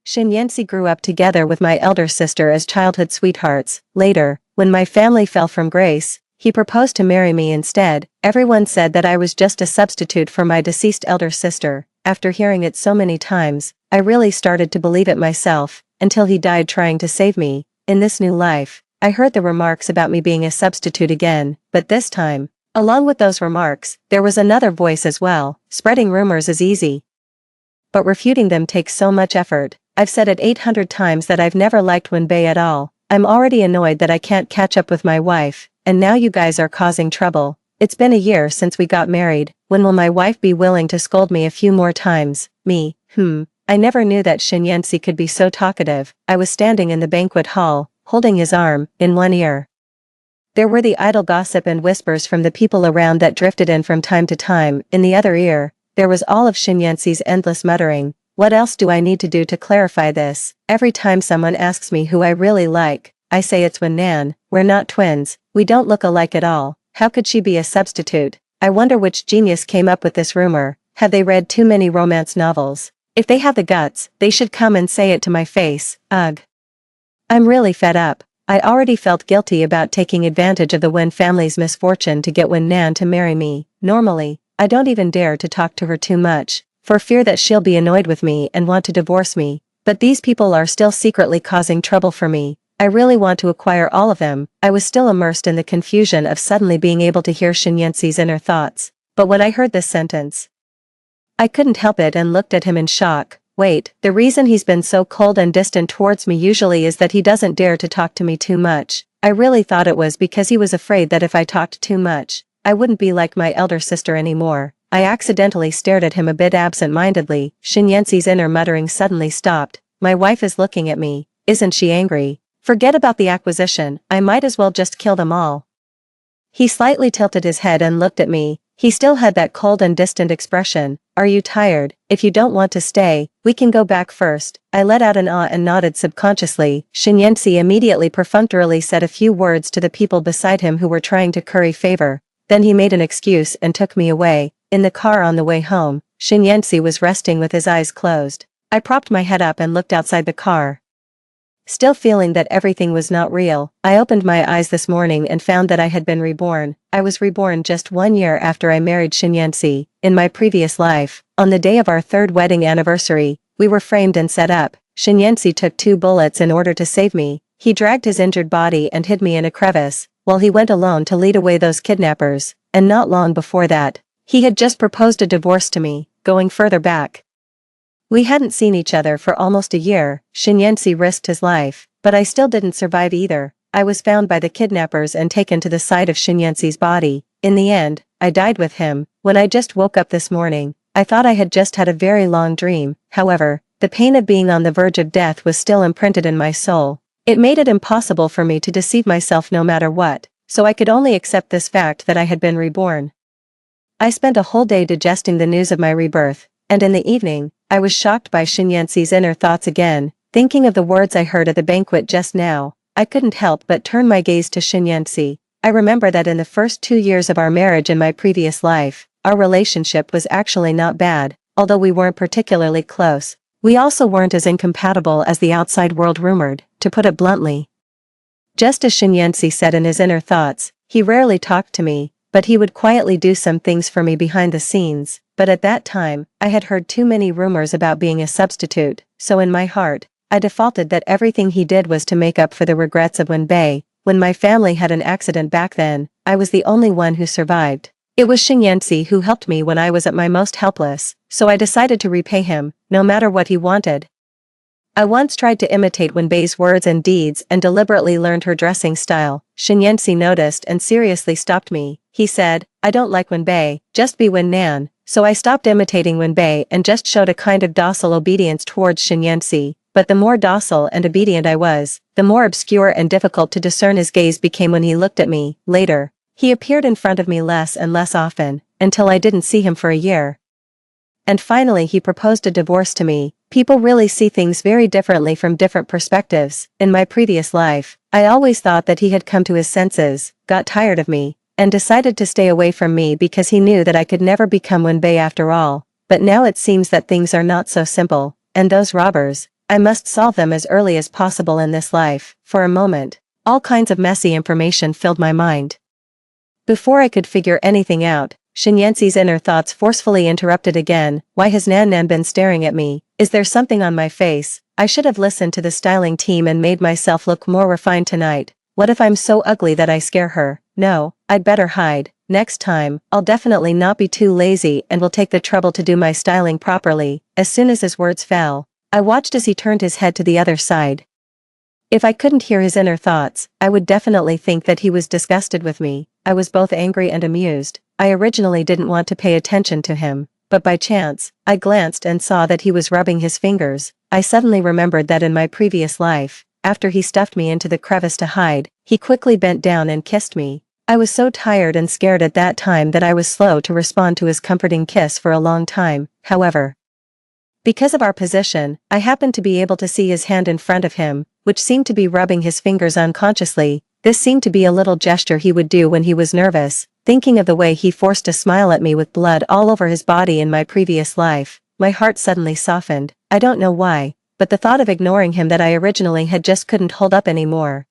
Shinyensi grew up together with my elder sister as childhood sweethearts. Later, when my family fell from grace, he proposed to marry me instead. Everyone said that I was just a substitute for my deceased elder sister. After hearing it so many times, I really started to believe it myself, until he died trying to save me. In this new life, I heard the remarks about me being a substitute again, but this time, along with those remarks, there was another voice as well. Spreading rumors is easy, but refuting them takes so much effort. I've said it 800 times that I've never liked Wenbei at all. I'm already annoyed that I can't catch up with my wife, and now you guys are causing trouble. It's been a year since we got married. When will my wife be willing to scold me a few more times? Me, I never knew that Shinyensi could be so talkative. I was standing in the banquet hall, holding his arm, in one ear. There were the idle gossip and whispers from the people around that drifted in from time to time. In the other ear, there was all of Shinyensi's endless muttering. What else do I need to do to clarify this? Every time someone asks me who I really like, I say it's Wen-nan. We're not twins. We don't look alike at all. How could she be a substitute? I wonder which genius came up with this rumor. Have they read too many romance novels? If they have the guts, they should come and say it to my face. Ugh. I'm really fed up. I already felt guilty about taking advantage of the Wen family's misfortune to get Wen-nan to marry me. Normally, I don't even dare to talk to her too much, for fear that she'll be annoyed with me and want to divorce me. But these people are still secretly causing trouble for me. I really want to acquire all of them. I was still immersed in the confusion of suddenly being able to hear Shinyensi's inner thoughts. But when I heard this sentence, I couldn't help it and looked at him in shock. Wait, the reason he's been so cold and distant towards me usually is that he doesn't dare to talk to me too much. I really thought it was because he was afraid that if I talked too much, I wouldn't be like my elder sister anymore. I accidentally stared at him a bit absent-mindedly. Shinyensi's inner muttering suddenly stopped. My wife is looking at me. Isn't she angry? Forget about the acquisition. I might as well just kill them all. He slightly tilted his head and looked at me. He still had that cold and distant expression. Are you tired? If you don't want to stay, we can go back first. I let out an ah and nodded subconsciously. Shinyensi immediately perfunctorily said a few words to the people beside him who were trying to curry favor. Then he made an excuse and took me away. In the car on the way home, Shinyensi was resting with his eyes closed. I propped my head up and looked outside the car. Still feeling that everything was not real, I opened my eyes this morning and found that I had been reborn. I was reborn just 1 year after I married Shinyensi. In my previous life, on the day of our 3rd wedding anniversary, we were framed and set up. Shinyensi took 2 bullets in order to save me. He dragged his injured body and hid me in a crevice, while he went alone to lead away those kidnappers. And not long before that, he had just proposed a divorce to me. Going further back, we hadn't seen each other for almost a year. Shinyensi risked his life, but I still didn't survive either. I was found by the kidnappers and taken to the side of Shinyensi's body. In the end, I died with him. When I just woke up this morning, I thought I had just had a very long dream. However, the pain of being on the verge of death was still imprinted in my soul. It made it impossible for me to deceive myself no matter what, so I could only accept this fact that I had been reborn. I spent a whole day digesting the news of my rebirth, and in the evening, I was shocked by Shinyensi's inner thoughts again. Thinking of the words I heard at the banquet just now, I couldn't help but turn my gaze to Shinyensi. I remember that in the first 2 years of our marriage in my previous life, our relationship was actually not bad, although we weren't particularly close. We also weren't as incompatible as the outside world rumored, to put it bluntly. Just as Shinyensi said in his inner thoughts, he rarely talked to me, but he would quietly do some things for me behind the scenes. But at that time, I had heard too many rumors about being a substitute, so in my heart, I defaulted that everything he did was to make up for the regrets of Wenbei. When my family had an accident back then, I was the only one who survived. It was Shinyensi who helped me when I was at my most helpless, so I decided to repay him, no matter what he wanted. I once tried to imitate Wenbei's words and deeds and deliberately learned her dressing style. Shinyensi noticed and seriously stopped me. He said, I don't like Wenbei, just be Wen-nan. So I stopped imitating Wenbei and just showed a kind of docile obedience towards Shinyensi. But the more docile and obedient I was, the more obscure and difficult to discern his gaze became when he looked at me. Later, he appeared in front of me less and less often, until I didn't see him for a year. And finally he proposed a divorce to me. People really see things very differently from different perspectives. In my previous life, I always thought that he had come to his senses, got tired of me, and decided to stay away from me because he knew that I could never become Wenbei after all. But now it seems that things are not so simple, and those robbers, I must solve them as early as possible in this life. For a moment, all kinds of messy information filled my mind. Before I could figure anything out, Shinyansi's inner thoughts forcefully interrupted again. Why has Nan been staring at me? Is there something on my face? I should have listened to the styling team and made myself look more refined tonight. What if I'm so ugly that I scare her? No, I'd better hide. Next time, I'll definitely not be too lazy and will take the trouble to do my styling properly. As soon as his words fell, I watched as he turned his head to the other side. If I couldn't hear his inner thoughts, I would definitely think that he was disgusted with me. I was both angry and amused. I originally didn't want to pay attention to him, but by chance, I glanced and saw that he was rubbing his fingers. I suddenly remembered that in my previous life, after he stuffed me into the crevice to hide, he quickly bent down and kissed me. I was so tired and scared at that time that I was slow to respond to his comforting kiss for a long time. However, because of our position, I happened to be able to see his hand in front of him, which seemed to be rubbing his fingers unconsciously. This seemed to be a little gesture he would do when he was nervous. Thinking of the way he forced a smile at me with blood all over his body in my previous life, my heart suddenly softened. I don't know why, but the thought of ignoring him that I originally had just couldn't hold up anymore.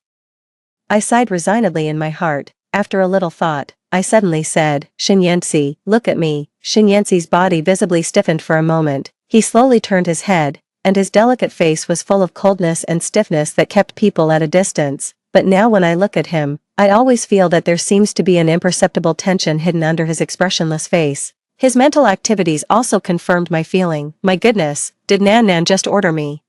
I sighed resignedly in my heart. After a little thought, I suddenly said, Shinyansi, look at me. Shinyansi's body visibly stiffened for a moment. He slowly turned his head, and his delicate face was full of coldness and stiffness that kept people at a distance. But now when I look at him, I always feel that there seems to be an imperceptible tension hidden under his expressionless face. His mental activities also confirmed my feeling. My goodness, did Nan just order me?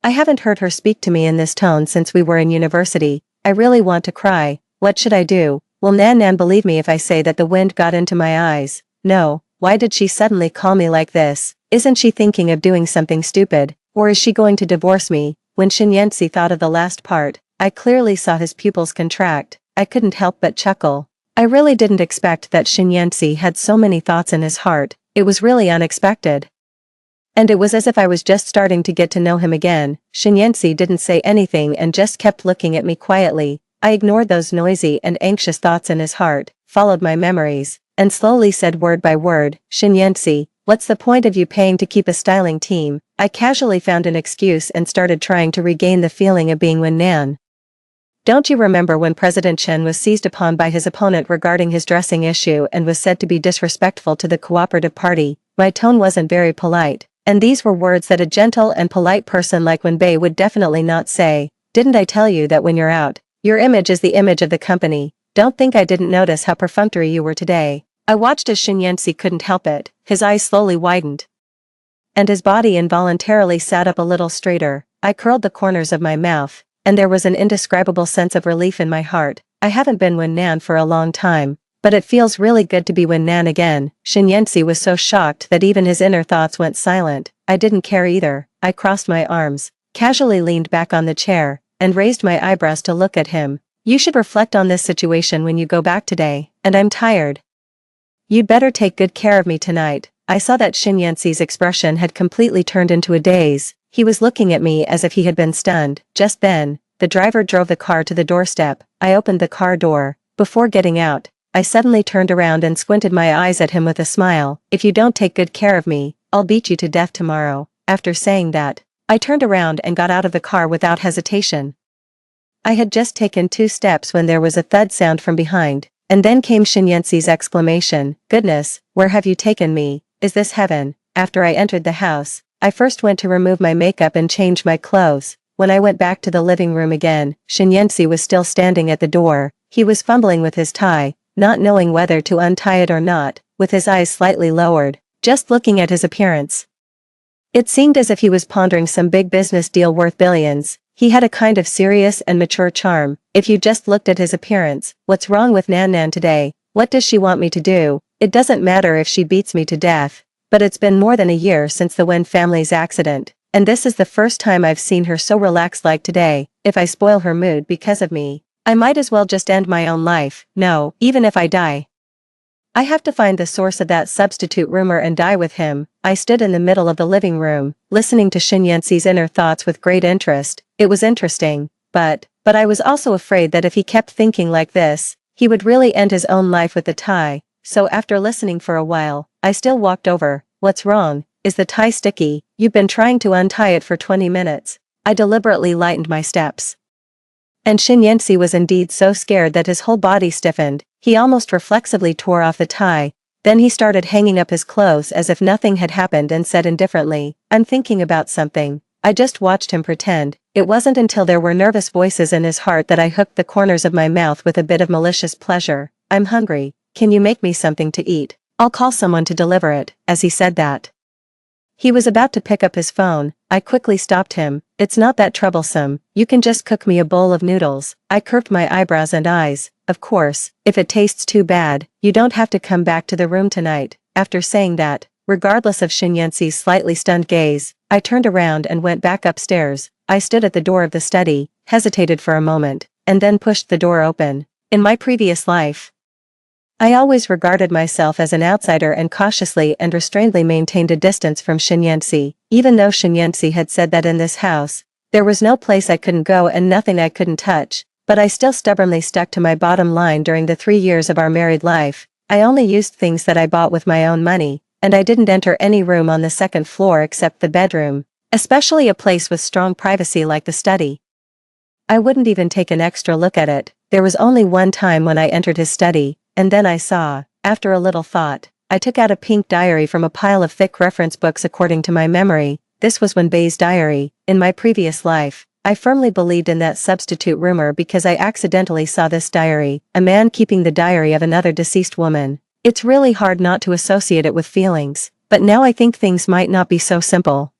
I haven't heard her speak to me in this tone since we were in university. I really want to cry. What should I do? Will Nan believe me if I say that the wind got into my eyes? No, why did she suddenly call me like this? Isn't she thinking of doing something stupid? Or is she going to divorce me? When Shinyansi thought of the last part, I clearly saw his pupils contract. I couldn't help but chuckle. I really didn't expect that Shinyansi had so many thoughts in his heart. It was really unexpected. And it was as if I was just starting to get to know him again. Shinyansi didn't say anything and just kept looking at me quietly. I ignored those noisy and anxious thoughts in his heart, followed my memories, and slowly said word by word, Shinyansi, what's the point of you paying to keep a styling team? I casually found an excuse and started trying to regain the feeling of being with Nan. Don't you remember when President Chen was seized upon by his opponent regarding his dressing issue and was said to be disrespectful to the Cooperative Party? My tone wasn't very polite, and these were words that a gentle and polite person like Wenbei would definitely not say. Didn't I tell you that when you're out, your image is the image of the company? Don't think I didn't notice how perfunctory you were today. I watched as Shinyansi couldn't help it. His eyes slowly widened, and his body involuntarily sat up a little straighter. I curled the corners of my mouth, and there was an indescribable sense of relief in my heart. I haven't been with Nan for a long time, but it feels really good to be with Nan again. Shinyansi was so shocked that even his inner thoughts went silent. I didn't care either. I crossed my arms, casually leaned back on the chair, and raised my eyebrows to look at him. You should reflect on this situation when you go back today, and I'm tired. You'd better take good care of me tonight. I saw that Shinyansi's expression had completely turned into a daze. He was looking at me as if he had been stunned. Just then, the driver drove the car to the doorstep. I opened the car door. Before getting out, I suddenly turned around and squinted my eyes at him with a smile. If you don't take good care of me, I'll beat you to death tomorrow. After saying that, I turned around and got out of the car without hesitation. I had just taken 2 steps when there was a thud sound from behind, and then came Shinyansi's exclamation. Goodness, where have you taken me? Is this heaven? After I entered the house, I first went to remove my makeup and change my clothes. When I went back to the living room again, Shinyansi was still standing at the door. He was fumbling with his tie, not knowing whether to untie it or not, with his eyes slightly lowered, just looking at his appearance. It seemed as if he was pondering some big business deal worth billions. He had a kind of serious and mature charm. If you just looked at his appearance, what's wrong with Nan today? What does she want me to do? It doesn't matter if she beats me to death. But it's been more than a year since the Wen family's accident, and this is the first time I've seen her so relaxed like today. If I spoil her mood because of me, I might as well just end my own life. No, even if I die, I have to find the source of that substitute rumor and die with him. I stood in the middle of the living room, listening to Shinyansi's inner thoughts with great interest. It was interesting, but I was also afraid that if he kept thinking like this, he would really end his own life with the tie. So after listening for a while, I still walked over. What's wrong? is the tie sticky? You've been trying to untie it for 20 minutes. I deliberately lightened my steps. And Shinyensi was indeed so scared that his whole body stiffened. He almost reflexively tore off the tie. Then he started hanging up his clothes as if nothing had happened and said indifferently, "I'm thinking about something." I just watched him pretend. It wasn't until there were nervous voices in his heart that I hooked the corners of my mouth with a bit of malicious pleasure. "I'm hungry. Can you make me something to eat? I'll call someone to deliver it." As he said that, he was about to pick up his phone. I quickly stopped him. "It's not that troublesome. You can just cook me a bowl of noodles." I curved my eyebrows and eyes. "Of course, if it tastes too bad, you don't have to come back to the room tonight." After saying that, regardless of Shinyensi's slightly stunned gaze, I turned around and went back upstairs. I stood at the door of the study, hesitated for a moment, and then pushed the door open. In my previous life, I always regarded myself as an outsider and cautiously and restrainedly maintained a distance from Shinyensi, even though Shinyensi had said that in this house, there was no place I couldn't go and nothing I couldn't touch, but I still stubbornly stuck to my bottom line. During the 3 years of our married life, I only used things that I bought with my own money, and I didn't enter any room on the second floor except the bedroom, especially a place with strong privacy like the study. I wouldn't even take an extra look at it. There was only one time when I entered his study, and then I saw. After a little thought, I took out a pink diary from a pile of thick reference books. According to my memory, this was Wenbei's diary. In my previous life, I firmly believed in that substitute rumor because I accidentally saw this diary, a man keeping the diary of another deceased woman. It's really hard not to associate it with feelings, but now I think things might not be so simple.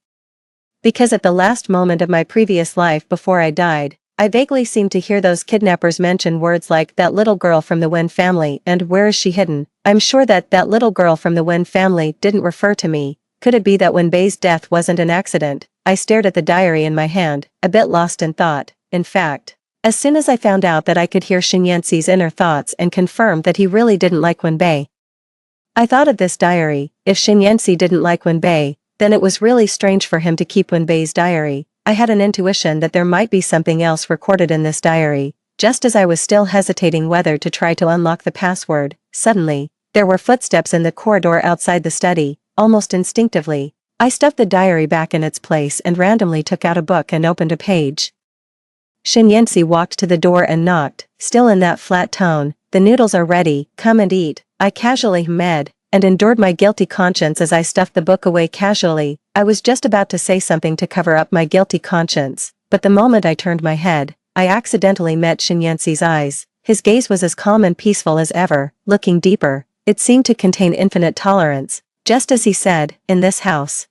Because at the last moment of my previous life before I died, I vaguely seemed to hear those kidnappers mention words like "that little girl from the Wen family" and "where is she hidden?" I'm sure that little girl from the Wen family didn't refer to me. Could it be that Wenbei's death wasn't an accident? I stared at the diary in my hand, a bit lost in thought. In fact, as soon as I found out that I could hear Shinyensi's inner thoughts and confirmed that he really didn't like Wenbei, I thought of this diary. If Shinyensi didn't like Wenbei, then it was really strange for him to keep Wenbei's diary. I had an intuition that there might be something else recorded in this diary. Just as I was still hesitating whether to try to unlock the password, suddenly, there were footsteps in the corridor outside the study. Almost instinctively, I stuffed the diary back in its place and randomly took out a book and opened a page. Shinyensi walked to the door and knocked, still in that flat tone. "The noodles are ready, come and eat." I casually hummed, and endured my guilty conscience as I stuffed the book away casually. I was just about to say something to cover up my guilty conscience, but the moment I turned my head, I accidentally met Shinyensi's eyes. His gaze was as calm and peaceful as ever. Looking deeper, it seemed to contain infinite tolerance. Just as he said, in this house,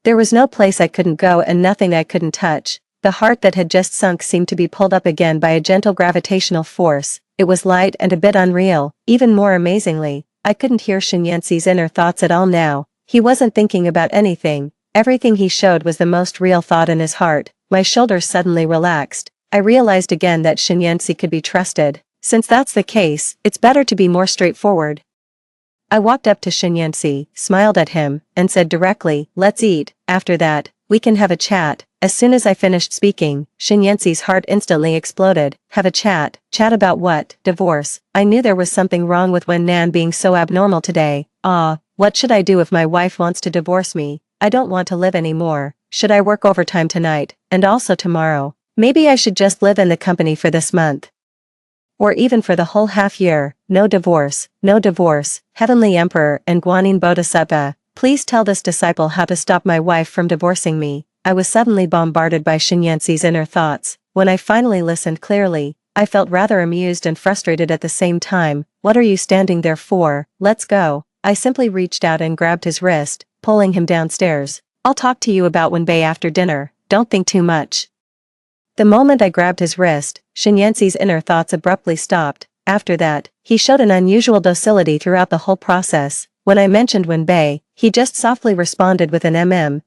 there was no place I couldn't go and nothing I couldn't touch. The heart that had just sunk seemed to be pulled up again by a gentle gravitational force. It was light and a bit unreal. Even more amazingly, I couldn't hear Shinyensi's inner thoughts at all now. He wasn't thinking about anything. Everything he showed was the most real thought in his heart. My shoulders suddenly relaxed. I realized again that Shinyensi could be trusted. Since that's the case, it's better to be more straightforward. I walked up to Shinyensi, smiled at him, and said directly, "Let's eat. After that, we can have a chat." As soon as I finished speaking, Shinyensi's heart instantly exploded. Have a chat? Chat about what? Divorce. I knew there was something wrong with Wen Nan being so abnormal today. What should I do if my wife wants to divorce me? I don't want to live anymore. Should I work overtime tonight, and also tomorrow? Maybe I should just live in the company for this month. Or even for the whole half year. No divorce, no divorce. Heavenly Emperor and Guanyin Bodhisattva, please tell this disciple how to stop my wife from divorcing me. I was suddenly bombarded by Shinyensi's inner thoughts. When I finally listened clearly, I felt rather amused and frustrated at the same time. "What are you standing there for? Let's go." I simply reached out and grabbed his wrist, pulling him downstairs. "I'll talk to you about Wenbei after dinner, don't think too much." The moment I grabbed his wrist, Shinyensi's inner thoughts abruptly stopped. After that, he showed an unusual docility throughout the whole process. When I mentioned Wenbei, he just softly responded with an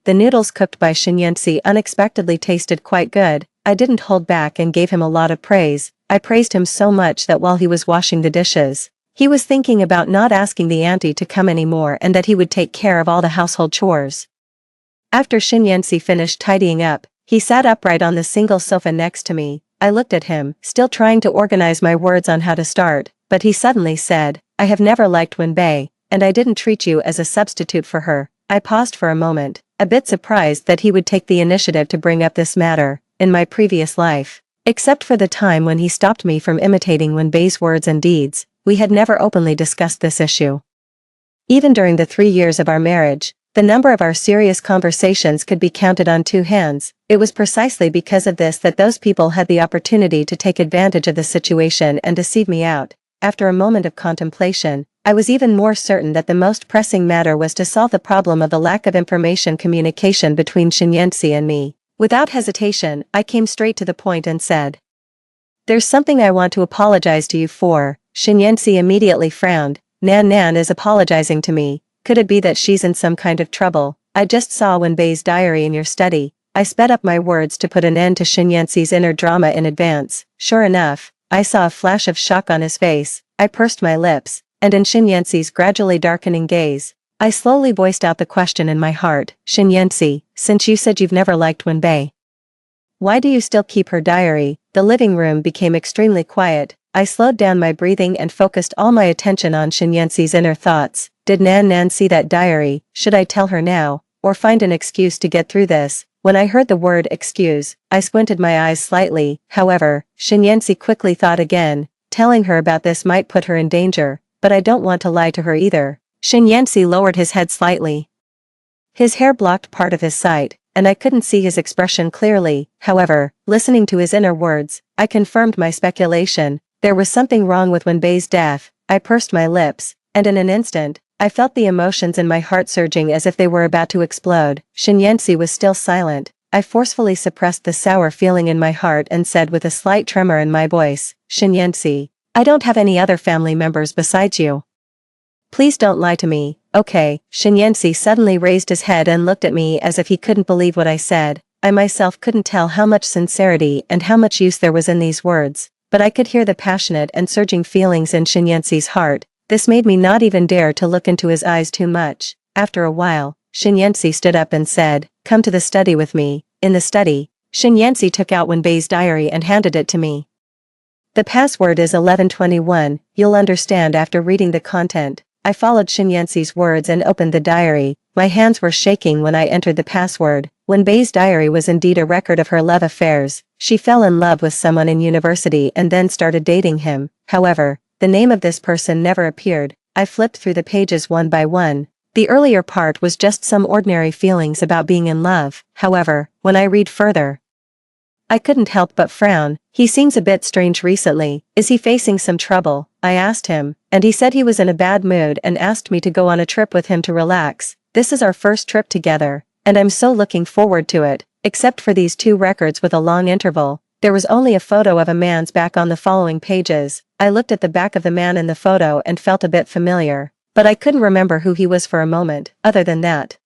The noodles cooked by Shinyensi unexpectedly tasted quite good. I didn't hold back and gave him a lot of praise. I praised him so much that while he was washing the dishes, he was thinking about not asking the auntie to come anymore and that he would take care of all the household chores. After Shinyensi finished tidying up, he sat upright on the single sofa next to me. I looked at him, still trying to organize my words on how to start, but he suddenly said, "I have never liked Wenbei, and I didn't treat you as a substitute for her. I paused for a moment, a bit surprised that he would take the initiative to bring up this matter. In my previous life, except for the time when he stopped me from imitating Wenbei's words and deeds, we had never openly discussed this issue. Even during the 3 years of our marriage, the number of our serious conversations could be counted on 2 hands. It was precisely because of this that those people had the opportunity to take advantage of the situation and deceive me out. After a moment of contemplation, I was even more certain that the most pressing matter was to solve the problem of the lack of information communication between Shinyansi and me. Without hesitation, I came straight to the point and said, "There's something I want to apologize to you for." Shinyansi immediately frowned. Nan is apologizing to me. Could it be that she's in some kind of trouble? I just saw Wenbei's diary in your study. I sped up my words to put an end to Shinyansi's inner drama in advance. Sure enough, I saw a flash of shock on his face. I pursed my lips, and in Shinyansi's gradually darkening gaze, I slowly voiced out the question in my heart. "Shinyansi, since you said you've never liked Wenbei, why do you still keep her diary?" The living room became extremely quiet. I slowed down my breathing and focused all my attention on Shinyansi's inner thoughts. Did Nan see that diary? Should I tell her now, or find an excuse to get through this? When I heard the word excuse, I squinted my eyes slightly. However, Shinyansi quickly thought again. Telling her about this might put her in danger, but I don't want to lie to her either. Shinyansi lowered his head slightly. His hair blocked part of his sight, and I couldn't see his expression clearly. However, listening to his inner words, I confirmed my speculation. There was something wrong with Wenbei's death. I pursed my lips, and in an instant, I felt the emotions in my heart surging as if they were about to explode. Shinyansi was still silent. I forcefully suppressed the sour feeling in my heart and said with a slight tremor in my voice, "Shinyansi, I don't have any other family members besides you. Please don't lie to me, okay?" Shinyansi suddenly raised his head and looked at me as if he couldn't believe what I said. I myself couldn't tell how much sincerity and how much use there was in these words, but I could hear the passionate and surging feelings in Shinyansi's heart. This made me not even dare to look into his eyes too much. After a while, Shinyansi stood up and said, "Come to the study with me." In the study, Shinyansi took out Wenbei's diary and handed it to me. "The password is 1121, you'll understand after reading the content." I followed Shinyansi's words and opened the diary. My hands were shaking when I entered the password. Wenbei's diary was indeed a record of her love affairs. She fell in love with someone in university and then started dating him. However, the name of this person never appeared. I flipped through the pages one by one. The earlier part was just some ordinary feelings about being in love. However, when I read further, I couldn't help but frown. "He seems a bit strange recently. Is he facing some trouble?" I asked him, and he said he was in a bad mood and asked me to go on a trip with him to relax. This is our first trip together, and I'm so looking forward to it. Except for these 2 records with a long interval, there was only a photo of a man's back on the following pages. I looked at the back of the man in the photo and felt a bit familiar, but I couldn't remember who he was for a moment. Other than that,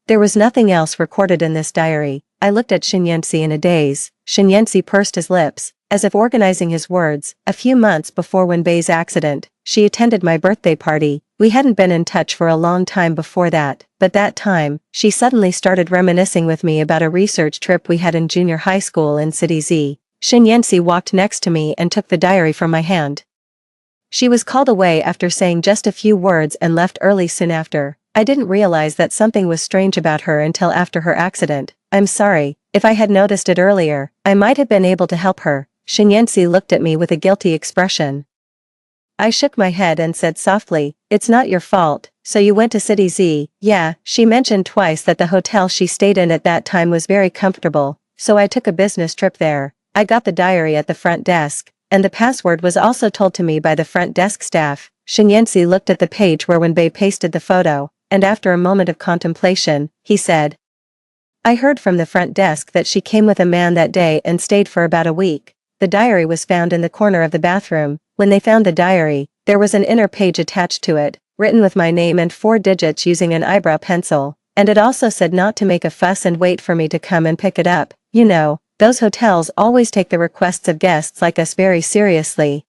there was nothing else recorded in this diary. I looked at Shinyansi in a daze. Shinyansi pursed his lips, as if organizing his words. "A few months before Wenbei's accident, she attended my birthday party. We hadn't been in touch for a long time before that, but that time, she suddenly started reminiscing with me about a research trip we had in junior high school in City Z." Shinyansi walked next to me and took the diary from my hand. "She was called away after saying just a few words and left early soon after. I didn't realize that something was strange about her until after her accident. I'm sorry, if I had noticed it earlier, I might have been able to help her." Shinyansi looked at me with a guilty expression. I shook my head and said softly, "It's not your fault. So you went to City Z?" "Yeah." She mentioned twice that the hotel she stayed in at that time was very comfortable, so I took a business trip there. I got the diary at the front desk, and the password was also told to me by the front desk staff. Shinyansi looked at the page where Wenbei pasted the photo, and after a moment of contemplation, he said, "I heard from the front desk that she came with a man that day and stayed for about a week. The diary was found in the corner of the bathroom. When they found the diary, there was an inner page attached to it, written with my name and 4 digits using an eyebrow pencil, and it also said not to make a fuss and wait for me to come and pick it up. You know, those hotels always take the requests of guests like us very seriously.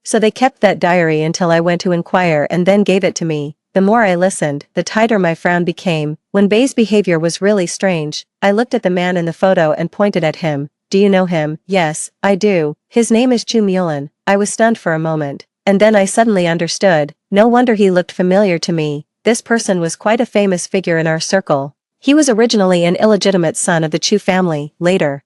So they kept that diary until I went to inquire and then gave it to me." The more I listened, the tighter my frown became. Wenbei's behavior was really strange. I looked at the man in the photo and pointed at him. "Do you know him?" "Yes, I do. His name is Chu Mulin." I was stunned for a moment, and then I suddenly understood. No wonder he looked familiar to me. this person was quite a famous figure in our circle. He was originally an illegitimate son of the Chu family. Later,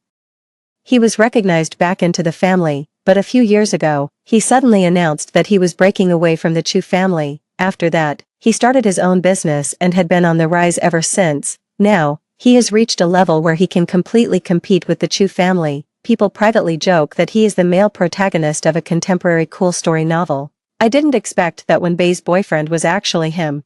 he was recognized back into the family, but a few years ago, he suddenly announced that he was breaking away from the Chu family. After that, he started his own business and had been on the rise ever since. Now, he has reached a level where he can completely compete with the Chu family. People privately joke that he is the male protagonist of a contemporary cool story novel. I didn't expect that when Bei's boyfriend was actually him.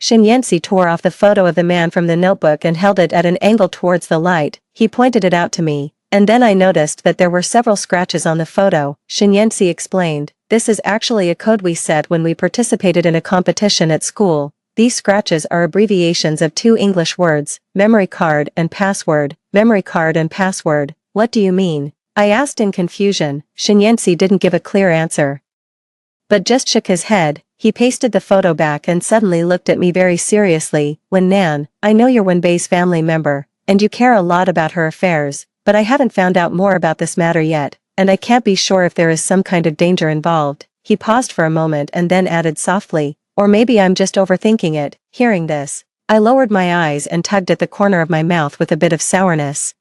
Shin Yanxi tore off the photo of the man from the notebook and held it at an angle towards the light. He pointed it out to me, and then I noticed that there were several scratches on the photo. Shin Yanxi explained, "This is actually a code we set when we participated in a competition at school. These scratches are abbreviations of two English words, memory card and password. Memory card and password. What do you mean?" I asked in confusion. Shin Yanxi didn't give a clear answer, but just shook his head. He pasted the photo back and suddenly looked at me very seriously. "Wen Nan, I know you're Wen Bei's family member, and you care a lot about her affairs, but I haven't found out more about this matter yet, and I can't be sure if there is some kind of danger involved." He paused for a moment and then added softly, "Or maybe I'm just overthinking it." Hearing this, I lowered my eyes and tugged at the corner of my mouth with a bit of sourness.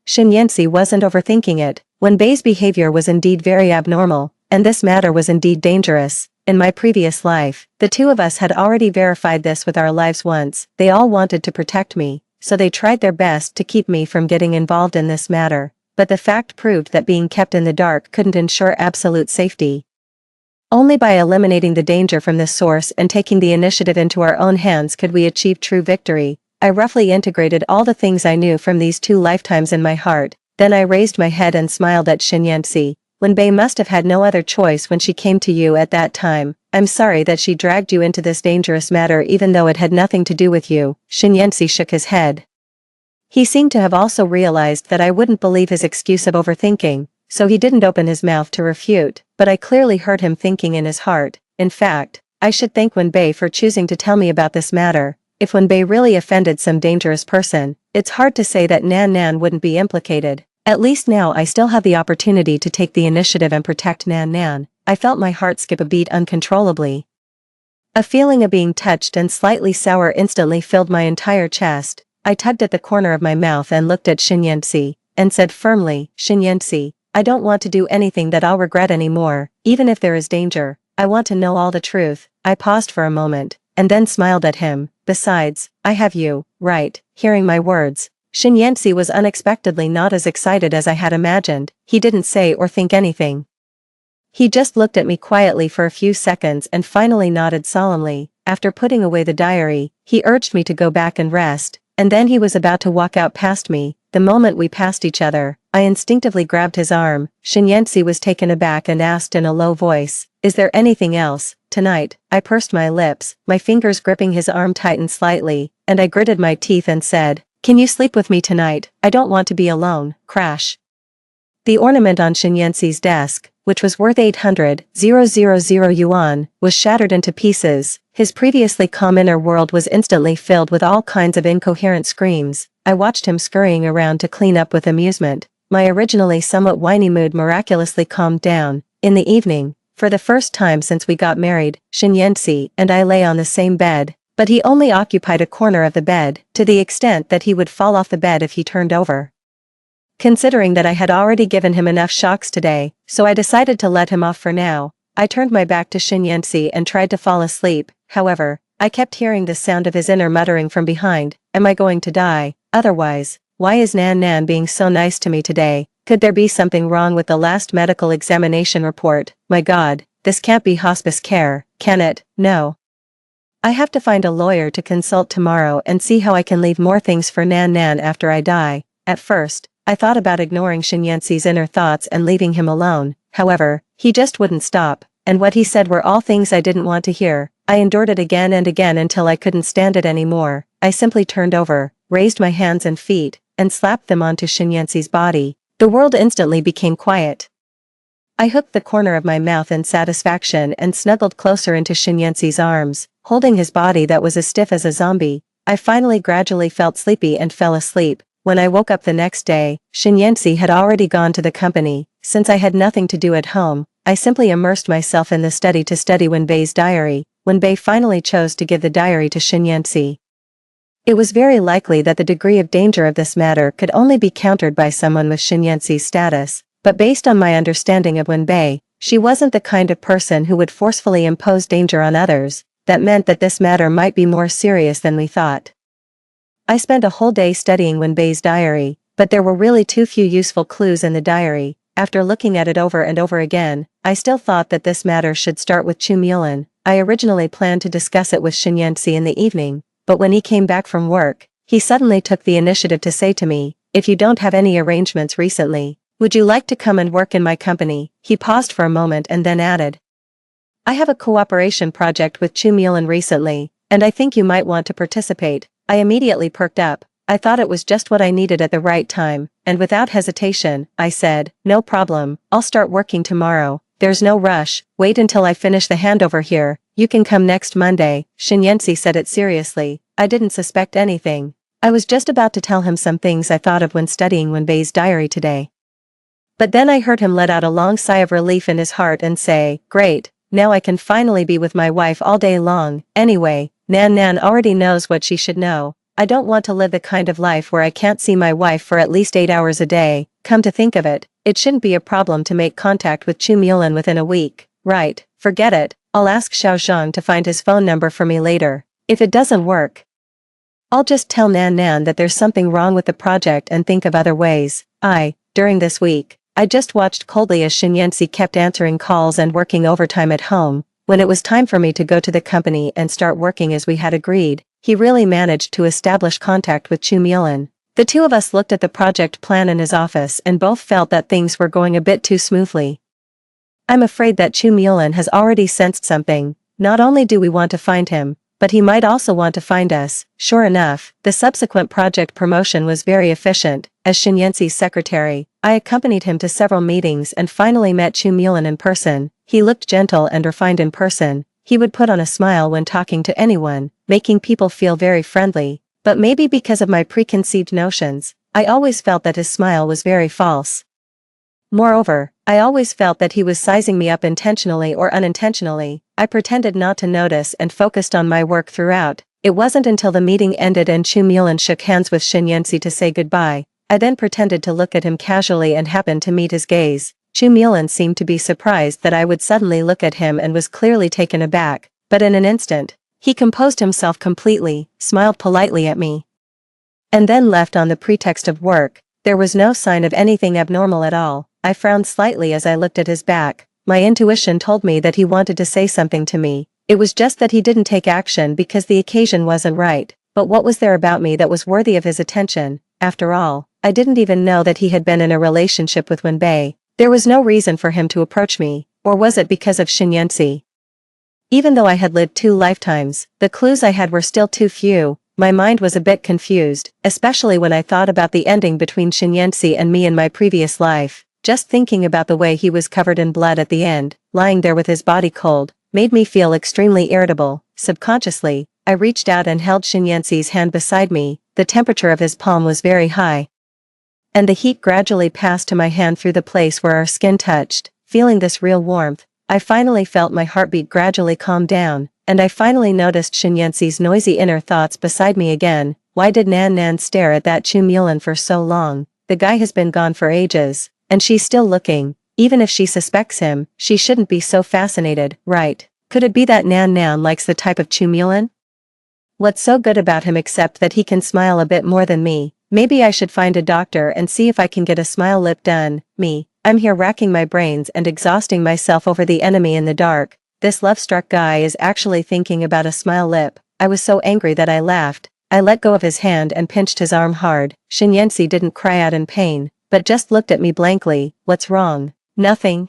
Shin Yanxi wasn't overthinking it. Wen Bei's behavior was indeed very abnormal, and this matter was indeed dangerous. In my previous life, the two of us had already verified this with our lives once. They all wanted to protect me, so they tried their best to keep me from getting involved in this matter, but the fact proved that being kept in the dark couldn't ensure absolute safety. Only by eliminating the danger from this source and taking the initiative into our own hands could we achieve true victory. I roughly integrated all the things I knew from these 2 lifetimes in my heart, then I raised my head and smiled at Shin Yanxi. "Wen Bei must have had no other choice when she came to you at that time. I'm sorry that she dragged you into this dangerous matter even though it had nothing to do with you." Shin Yanxi shook his head. He seemed to have also realized that I wouldn't believe his excuse of overthinking, so he didn't open his mouth to refute, but I clearly heard him thinking in his heart, "In fact, I should thank Wen Bei for choosing to tell me about this matter. If Wen Bei really offended some dangerous person, it's hard to say that Nan wouldn't be implicated. At least now I still have the opportunity to take the initiative and protect Nan." I felt my heart skip a beat uncontrollably. A feeling of being touched and slightly sour instantly filled my entire chest. I tugged at the corner of my mouth and looked at Shin Yanxi, and said firmly, "Shin Yanxi, I don't want to do anything that I'll regret anymore, even if there is danger. I want to know all the truth." I paused for a moment, and then smiled at him. "Besides, I have you, right?" Hearing my words, Shin Yanxi was unexpectedly not as excited as I had imagined. He didn't say or think anything. He just looked at me quietly for a few seconds and finally nodded solemnly. After putting away the diary, he urged me to go back and rest, and then he was about to walk out past me. The moment we passed each other, I instinctively grabbed his arm. Shin Yanxi was taken aback and asked in a low voice, "Is there anything else tonight?" I pursed my lips, my fingers gripping his arm tightened slightly, and I gritted my teeth and said, "Can you sleep with me tonight? I don't want to be alone." Crash. The ornament on Shin Yanxi's desk, which was worth 800,000 yuan, was shattered into pieces. His previously calm inner world was instantly filled with all kinds of incoherent screams. I watched him scurrying around to clean up with amusement. My originally somewhat whiny mood miraculously calmed down. In the evening, for the first time since we got married, Shin Yanxi and I lay on the same bed, but he only occupied a corner of the bed, to the extent that he would fall off the bed if he turned over. Considering that I had already given him enough shocks today, so I decided to let him off for now. I turned my back to Shin Yanxi and tried to fall asleep. However, I kept hearing the sound of his inner muttering from behind. "Am I going to die? Otherwise, why is Nan being so nice to me today? Could there be something wrong with the last medical examination report? My God, this can't be hospice care, can it? No. I have to find a lawyer to consult tomorrow and see how I can leave more things for Nan after I die." At first, I thought about ignoring Shin Yanxi's inner thoughts and leaving him alone. However, he just wouldn't stop, and what he said were all things I didn't want to hear. I endured it again and again until I couldn't stand it anymore. I simply turned over, raised my hands and feet, and slapped them onto Shin Yanxi's body. The world instantly became quiet. I hooked the corner of my mouth in satisfaction and snuggled closer into Shin Yanxi's arms, holding his body that was as stiff as a zombie. I finally gradually felt sleepy and fell asleep. When I woke up the next day, Shin Yanxi had already gone to the company. Since I had nothing to do at home, I simply immersed myself in the study to study Wen Bei's diary. when Bei finally chose to give the diary to Shinyansi. It was very likely that the degree of danger of this matter could only be countered by someone with Shinyansi's status, but based on my understanding of Bei, she wasn't the kind of person who would forcefully impose danger on others. That meant that this matter might be more serious than we thought. I spent a whole day studying Bei's diary, but there were really too few useful clues in the diary. After looking at it over and over again, I still thought that this matter should start with Chu Mulin. I originally planned to discuss it with Shinyansi in the evening, but when he came back from work, he suddenly took the initiative to say to me, "If you don't have any arrangements recently, would you like to come and work in my company?" He paused for a moment and then added, "I have a cooperation project with Chu Mulin recently, and I think you might want to participate." I immediately perked up. I thought it was just what I needed at the right time, and without hesitation, I said, "No problem, I'll start working tomorrow. There's no rush, wait until I finish the handover here, you can come next Monday." Shinyansi said it seriously. I didn't suspect anything. I was just about to tell him some things I thought of when studying Bei's diary today. But then I heard him let out a long sigh of relief in his heart and say, "Great, now I can finally be with my wife all day long." Anyway, Nan already knows what she should know. I don't want to live the kind of life where I can't see my wife for at least 8 hours a day. Come to think of it, it shouldn't be a problem to make contact with Chu Mulin within a week, right? Forget it, I'll ask Xiao Zhang to find his phone number for me later. If it doesn't work, I'll just tell Nan that there's something wrong with the project and think of other ways. During this week, I just watched coldly as Shinyansi kept answering calls and working overtime at home. When it was time for me to go to the company and start working as we had agreed, he really managed to establish contact with Chu Mulin. The two of us looked at the project plan in his office and both felt that things were going a bit too smoothly. I'm afraid that Chu Mulin has already sensed something. Not only do we want to find him, but he might also want to find us. Sure enough, the subsequent project promotion was very efficient. As Shinyansi's secretary, I accompanied him to several meetings and finally met Chu Mulin in person. He looked gentle and refined in person. He would put on a smile when talking to anyone, making people feel very friendly. But maybe because of my preconceived notions, I always felt that his smile was very false. Moreover, I always felt that he was sizing me up intentionally or unintentionally. I pretended not to notice and focused on my work throughout. It wasn't until the meeting ended and Chu Mulin shook hands with Shinyansi to say goodbye. I then pretended to look at him casually and happened to meet his gaze. Chu Mulin seemed to be surprised that I would suddenly look at him and was clearly taken aback, but in an instant, he composed himself completely, smiled politely at me, and then left on the pretext of work. There was no sign of anything abnormal at all. I frowned slightly as I looked at his back. My intuition told me that he wanted to say something to me. It was just that he didn't take action because the occasion wasn't right. But what was there about me that was worthy of his attention? After all, I didn't even know that he had been in a relationship with Bei. There was no reason for him to approach me, or was it because of Shinyansi? Even though I had lived 2 lifetimes, the clues I had were still too few. My mind was a bit confused, especially when I thought about the ending between Shinyansi and me in my previous life. Just thinking about the way he was covered in blood at the end, lying there with his body cold, made me feel extremely irritable. Subconsciously, I reached out and held Shinyansi's hand beside me. The temperature of his palm was very high, and the heat gradually passed to my hand through the place where our skin touched. Feeling this real warmth, I finally felt my heartbeat gradually calm down, and I finally noticed Shinyansi's noisy inner thoughts beside me again. Why did Nan stare at that Chu Mulin for so long? The guy has been gone for ages, and she's still looking. Even if she suspects him, she shouldn't be so fascinated, right? Could it be that Nan likes the type of Chu Mulin? What's so good about him except that he can smile a bit more than me? Maybe I should find a doctor and see if I can get a smile lip done. I'm here racking my brains and exhausting myself over the enemy in the dark. This love-struck guy is actually thinking about a smile lip. I was so angry that I laughed. I let go of his hand and pinched his arm hard. Shinyansi didn't cry out in pain, but just looked at me blankly. What's wrong? Nothing.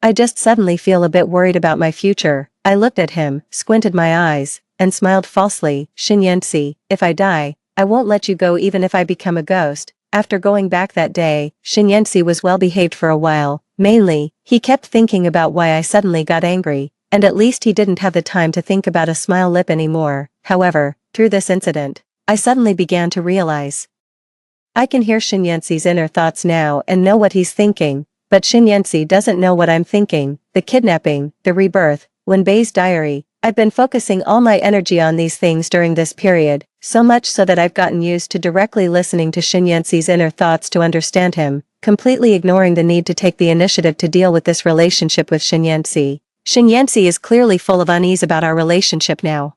I just suddenly feel a bit worried about my future. I looked at him, squinted my eyes, and smiled falsely. Shinyansi, if I die, I won't let you go even if I become a ghost. After going back that day, Shinyansi was well behaved for a while. Mainly, he kept thinking about why I suddenly got angry, and at least he didn't have the time to think about a smile lip anymore. However, through this incident, I suddenly began to realize I can hear Shinyansi's inner thoughts now and know what he's thinking, but Shinyansi doesn't know what I'm thinking. The kidnapping, the rebirth, Bei's diary, I've been focusing all my energy on these things during this period, so much so that I've gotten used to directly listening to Shinyensi's inner thoughts to understand him, completely ignoring the need to take the initiative to deal with this relationship with Shinyensi. Shinyensi is clearly full of unease about our relationship now.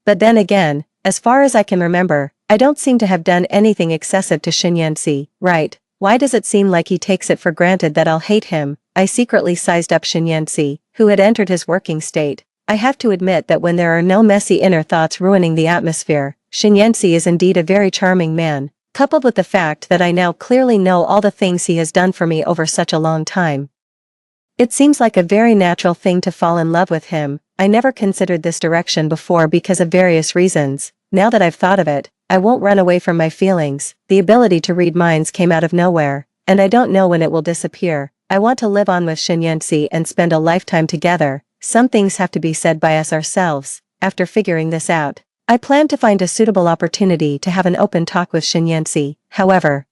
But then again, as far as I can remember, I don't seem to have done anything excessive to Shinyensi, right? Why does it seem like he takes it for granted that I'll hate him? I secretly sized up Shinyensi, who had entered his working state. I have to admit that when there are no messy inner thoughts ruining the atmosphere, Shinyensi is indeed a very charming man, coupled with the fact that I now clearly know all the things he has done for me over such a long time. It seems like a very natural thing to fall in love with him. I never considered this direction before because of various reasons. Now that I've thought of it, I won't run away from my feelings. The ability to read minds came out of nowhere, and I don't know when it will disappear. I want to live on with Shinyensi and spend a lifetime together. Some things have to be said by us ourselves. After figuring this out, I plan to find a suitable opportunity to have an open talk with Shinyensi. However,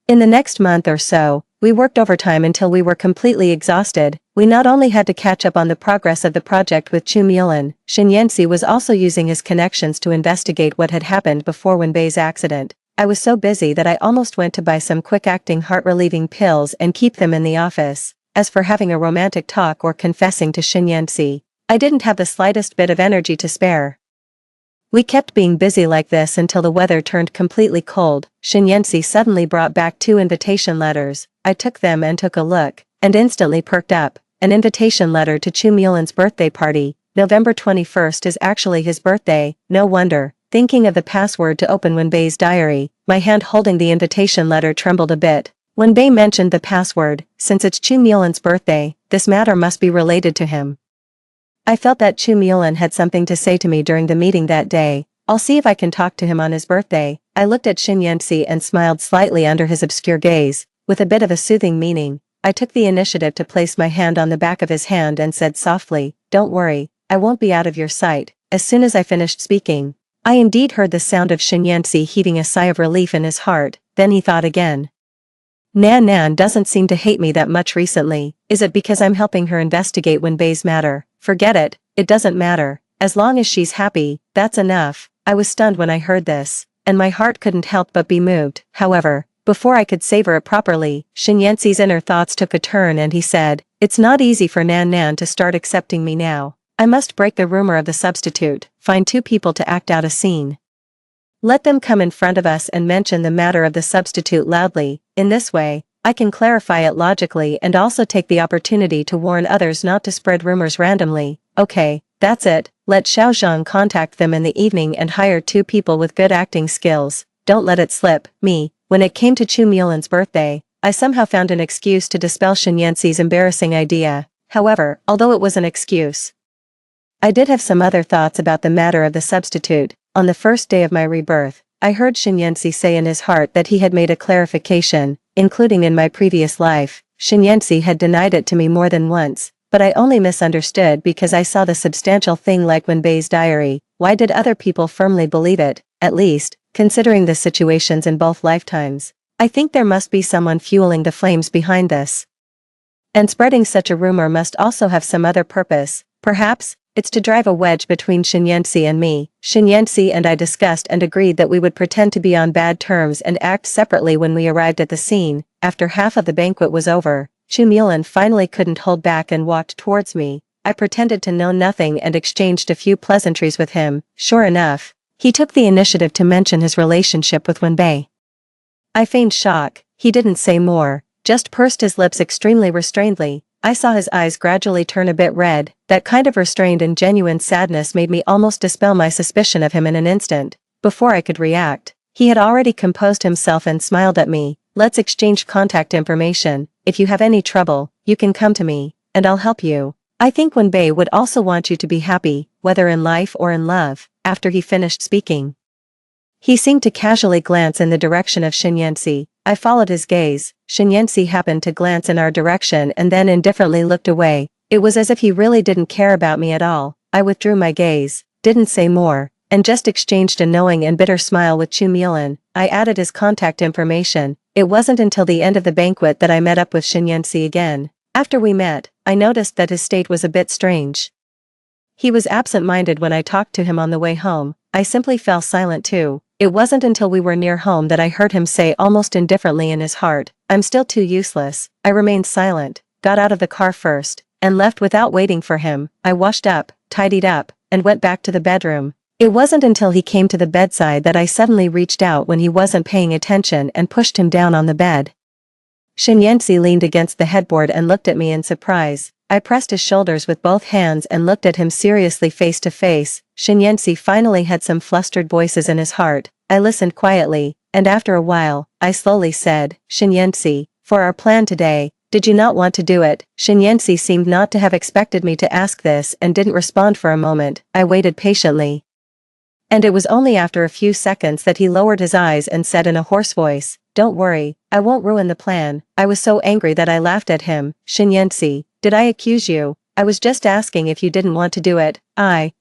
in the next month or so, we worked overtime until we were completely exhausted. We not only had to catch up on the progress of the project with Chu Mulin, Shinyensi was also using his connections to investigate what had happened before Wenbei's accident. I was so busy that I almost went to buy some quick-acting heart-relieving pills and keep them in the office. As for having a romantic talk or confessing to Shinyensi, I didn't have the slightest bit of energy to spare. We kept being busy like this until the weather turned completely cold. Shinyensi suddenly brought back 2 invitation letters. I took them and took a look, and instantly perked up. An invitation letter to Chu Mulin's birthday party. November 21st is actually his birthday, no wonder. Thinking of the password to open Wenbei's diary, my hand holding the invitation letter trembled a bit. Wenbei mentioned the password. Since it's Chu Mulin's birthday, this matter must be related to him. I felt that Chu Mulin had something to say to me during the meeting that day. I'll see if I can talk to him on his birthday. I looked at Shinyensi and smiled slightly under his obscure gaze, with a bit of a soothing meaning. I took the initiative to place my hand on the back of his hand and said softly, "Don't worry, I won't be out of your sight." As soon as I finished speaking, I indeed heard the sound of Shinyensi heaving a sigh of relief in his heart. Then he thought again. Nan doesn't seem to hate me that much recently. Is it because I'm helping her investigate Wenbei's matter? Forget it, it doesn't matter. As long as she's happy, that's enough. I was stunned when I heard this, and my heart couldn't help but be moved. However, before I could savor it properly, Shinyensi's inner thoughts took a turn and he said, "It's not easy for Nan to start accepting me now. I must break the rumor of the substitute, find 2 people to act out a scene. Let them come in front of us and mention the matter of the substitute loudly. In this way, I can clarify it logically and also take the opportunity to warn others not to spread rumors randomly. Okay, that's it. Let Xiaozhang contact them in the evening and hire 2 people with good acting skills. Don't let it slip." Me. When it came to Chu Mulin's birthday, I somehow found an excuse to dispel Shinyensi's embarrassing idea. However, although it was an excuse, I did have some other thoughts about the matter of the substitute. On the first day of my rebirth, I heard Shinyensi say in his heart that he had made a clarification, including in my previous life. Shinyensi had denied it to me more than once, but I only misunderstood because I saw the substantial thing like Wenbei's diary. Why did other people firmly believe it? At least, considering the situations in both lifetimes, I think there must be someone fueling the flames behind this. And spreading such a rumor must also have some other purpose. Perhaps it's to drive a wedge between Shinyensi and me. Shinyensi and I discussed and agreed that we would pretend to be on bad terms and act separately when we arrived at the scene. After half of the banquet was over, Chu Mulin finally couldn't hold back and walked towards me. I pretended to know nothing and exchanged a few pleasantries with him. Sure enough, he took the initiative to mention his relationship with Wenbei. I feigned shock. He didn't say more, just pursed his lips extremely restrainedly. I saw his eyes gradually turn a bit red. That kind of restrained and genuine sadness made me almost dispel my suspicion of him in an instant. Before I could react, he had already composed himself and smiled at me. "Let's exchange contact information. If you have any trouble, you can come to me, and I'll help you. I think Wenbei would also want you to be happy, whether in life or in love." After he finished speaking, he seemed to casually glance in the direction of Shinyensi. I followed his gaze. Shinyensi happened to glance in our direction and then indifferently looked away. It was as if he really didn't care about me at all. I withdrew my gaze, didn't say more, and just exchanged a knowing and bitter smile with Chu Mulin. I added his contact information. It wasn't until the end of the banquet that I met up with Shinyensi again. After we met, I noticed that his state was a bit strange. He was absent-minded when I talked to him on the way home. I simply fell silent too. It wasn't until we were near home that I heard him say almost indifferently in his heart, "I'm still too useless." I remained silent, got out of the car first, and left without waiting for him. I washed up, tidied up, and went back to the bedroom. It wasn't until he came to the bedside that I suddenly reached out when he wasn't paying attention and pushed him down on the bed. Shinyensi leaned against the headboard and looked at me in surprise. I pressed his shoulders with both hands and looked at him seriously face to face. Shinyensi finally had some flustered voices in his heart. I listened quietly, and after a while, I slowly said, "Shinyensi, for our plan today, did you not want to do it?" Shinyensi seemed not to have expected me to ask this and didn't respond for a moment. I waited patiently. And it was only after a few seconds that he lowered his eyes and said in a hoarse voice, "Don't worry, I won't ruin the plan." I was so angry that I laughed at him. "Shinyensi, did I accuse you? I was just asking if you didn't want to do it."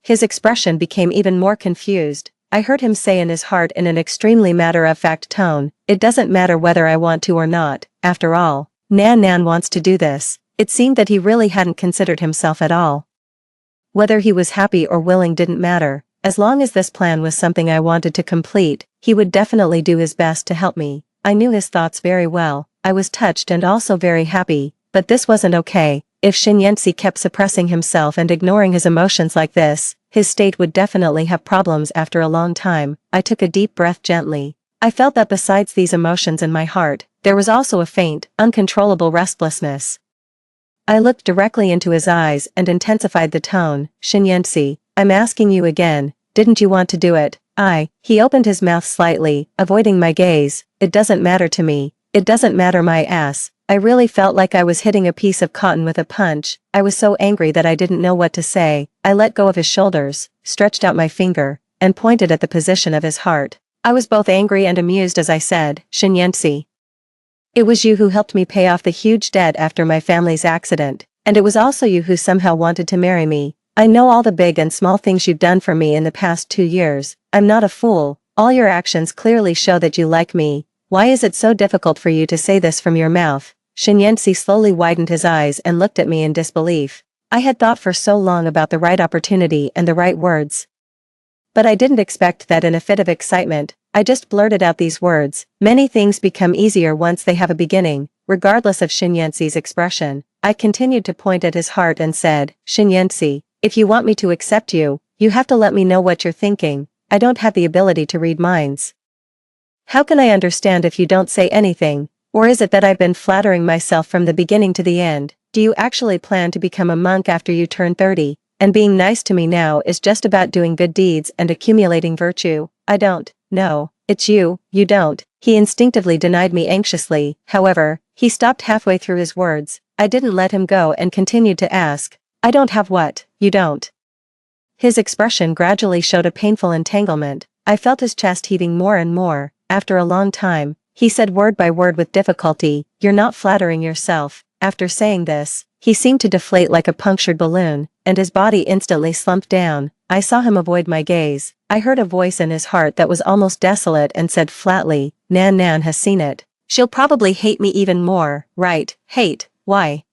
His expression became even more confused. I heard him say in his heart in an extremely matter-of-fact tone, "It doesn't matter whether I want to or not. After all, Nan wants to do this." It seemed that he really hadn't considered himself at all. Whether he was happy or willing didn't matter. As long as this plan was something I wanted to complete, he would definitely do his best to help me. I knew his thoughts very well. I was touched and also very happy, but this wasn't okay. If Shinyensi kept suppressing himself and ignoring his emotions like this, his state would definitely have problems after a long time. I took a deep breath gently. I felt that besides these emotions in my heart, there was also a faint, uncontrollable restlessness. I looked directly into his eyes and intensified the tone. "Shinyensi, I'm asking you again, didn't you want to do it?" He opened his mouth slightly, avoiding my gaze. "It doesn't matter to me. It doesn't matter my ass." I really felt like I was hitting a piece of cotton with a punch. I was so angry that I didn't know what to say. I let go of his shoulders, stretched out my finger, and pointed at the position of his heart. I was both angry and amused as I said, "Shinyensi, it was you who helped me pay off the huge debt after my family's accident, and it was also you who somehow wanted to marry me. I know all the big and small things you've done for me in the past 2 years. I'm not a fool. All your actions clearly show that you like me. Why is it so difficult for you to say this from your mouth?" Shinyensi slowly widened his eyes and looked at me in disbelief. I had thought for so long about the right opportunity and the right words. But I didn't expect that in a fit of excitement, I just blurted out these words. Many things become easier once they have a beginning. Regardless of Shinyensi's expression, I continued to point at his heart and said, "Shinyensi, if you want me to accept you, you have to let me know what you're thinking. I don't have the ability to read minds. How can I understand if you don't say anything? Or is it that I've been flattering myself from the beginning to the end? Do you actually plan to become a monk after you turn 30, and being nice to me now is just about doing good deeds and accumulating virtue?" "I don't. No, it's you don't." He instinctively denied me anxiously. However, he stopped halfway through his words. I didn't let him go and continued to ask, "I don't have what? You don't?" His expression gradually showed a painful entanglement. I felt his chest heaving more and more. After a long time, he said word by word with difficulty, "You're not flattering yourself." After saying this, he seemed to deflate like a punctured balloon, and his body instantly slumped down. I saw him avoid my gaze. I heard a voice in his heart that was almost desolate and said flatly, Nan has seen it. She'll probably hate me even more." "Right, hate, why?"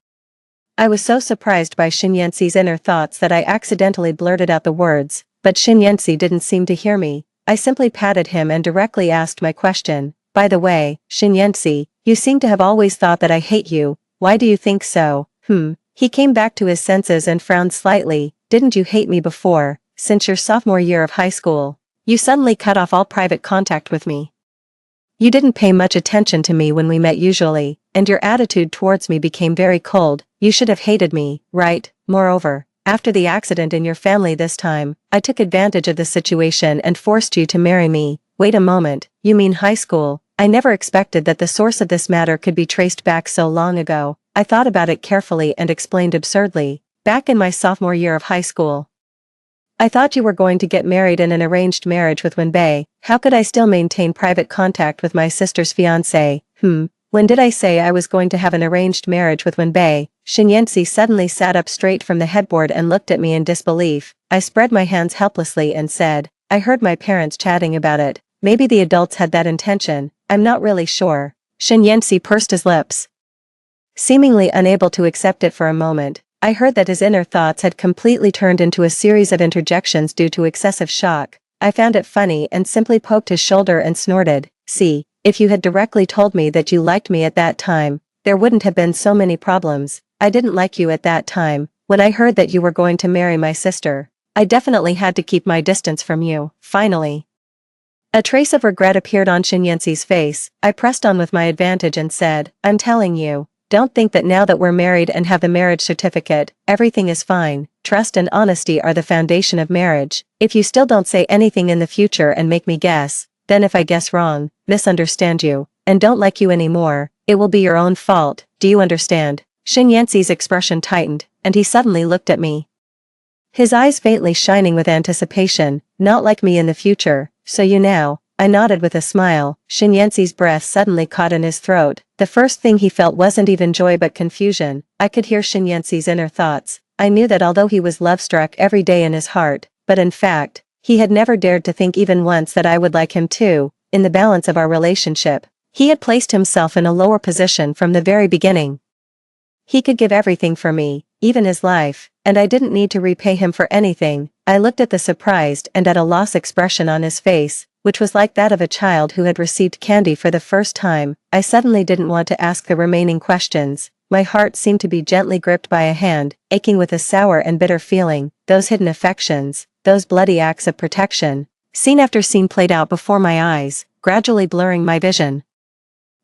I was so surprised by Shinyensi's inner thoughts that I accidentally blurted out the words, but Shinyensi didn't seem to hear me. I simply patted him and directly asked my question. "By the way, Shinyensi, you seem to have always thought that I hate you. Why do you think so?" He came back to his senses and frowned slightly. "Didn't you hate me before? Since your sophomore year of high school, you suddenly cut off all private contact with me. You didn't pay much attention to me when we met usually, and your attitude towards me became very cold. You should have hated me, right? Moreover, after the accident in your family this time, I took advantage of the situation and forced you to marry me." "Wait a moment, you mean high school?" I never expected that the source of this matter could be traced back so long ago. I thought about it carefully and explained absurdly. "Back in my sophomore year of high school, I thought you were going to get married in an arranged marriage with Wenbei. How could I still maintain private contact with my sister's fiancé? When did I say I was going to have an arranged marriage with Wenbei?" Shinyensi suddenly sat up straight from the headboard and looked at me in disbelief. I spread my hands helplessly and said, "I heard my parents chatting about it. Maybe the adults had that intention. I'm not really sure." Shinyensi pursed his lips, seemingly unable to accept it for a moment. I heard that his inner thoughts had completely turned into a series of interjections due to excessive shock. I found it funny and simply poked his shoulder and snorted, "See, if you had directly told me that you liked me at that time, there wouldn't have been so many problems. I didn't like you at that time, when I heard that you were going to marry my sister. I definitely had to keep my distance from you." Finally, a trace of regret appeared on Shinyensi's face. I pressed on with my advantage and said, "I'm telling you, don't think that now that we're married and have the marriage certificate, everything is fine. Trust and honesty are the foundation of marriage. If you still don't say anything in the future and make me guess, then if I guess wrong, misunderstand you, and don't like you anymore, it will be your own fault. Do you understand?" Shinyensi's expression tightened, and he suddenly looked at me, his eyes faintly shining with anticipation. "Not like me in the future, so you now." I nodded with a smile. Shinyensi's breath suddenly caught in his throat. The first thing he felt wasn't even joy but confusion. I could hear Shinyensi's inner thoughts. I knew that although he was love-struck every day in his heart, but in fact, he had never dared to think even once that I would like him too. In the balance of our relationship, he had placed himself in a lower position from the very beginning. He could give everything for me, even his life, and I didn't need to repay him for anything. I looked at the surprised and at a loss expression on his face, which was like that of a child who had received candy for the first time. I suddenly didn't want to ask the remaining questions. My heart seemed to be gently gripped by a hand, aching with a sour and bitter feeling. Those hidden affections, those bloody acts of protection. Scene after scene played out before my eyes, gradually blurring my vision.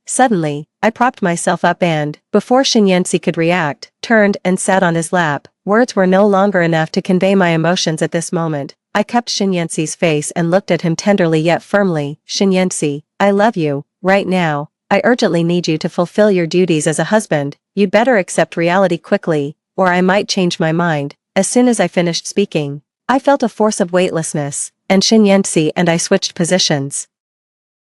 Suddenly, I propped myself up and, before Shinyensi could react, turned and sat on his lap. Words were no longer enough to convey my emotions at this moment. I cupped Shinyensi's face and looked at him tenderly yet firmly. "Shinyensi, I love you. Right now, I urgently need you to fulfill your duties as a husband. You'd better accept reality quickly, or I might change my mind." As soon as I finished speaking, I felt a force of weightlessness, and Shinyensi and I switched positions.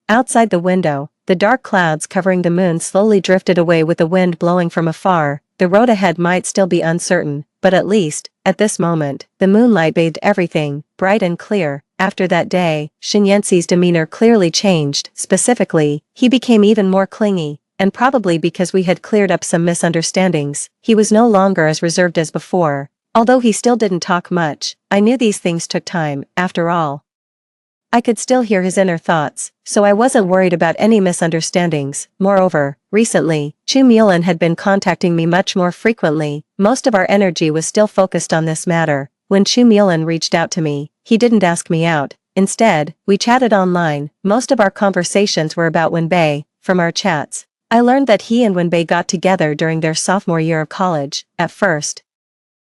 Outside the window, the dark clouds covering the moon slowly drifted away with the wind blowing from afar. The road ahead might still be uncertain, but at least, at this moment, the moonlight bathed everything, bright and clear. After that day, Shinyensi's demeanor clearly changed. Specifically, he became even more clingy, and probably because we had cleared up some misunderstandings, he was no longer as reserved as before. Although he still didn't talk much, I knew these things took time. After all, I could still hear his inner thoughts, so I wasn't worried about any misunderstandings. Moreover, recently, Chu Mulan had been contacting me much more frequently. Most of our energy was still focused on this matter. When Chu Mulan reached out to me, he didn't ask me out. Instead, we chatted online. Most of our conversations were about Wenbei. From our chats, I learned that he and Wenbei got together during their sophomore year of college. At first,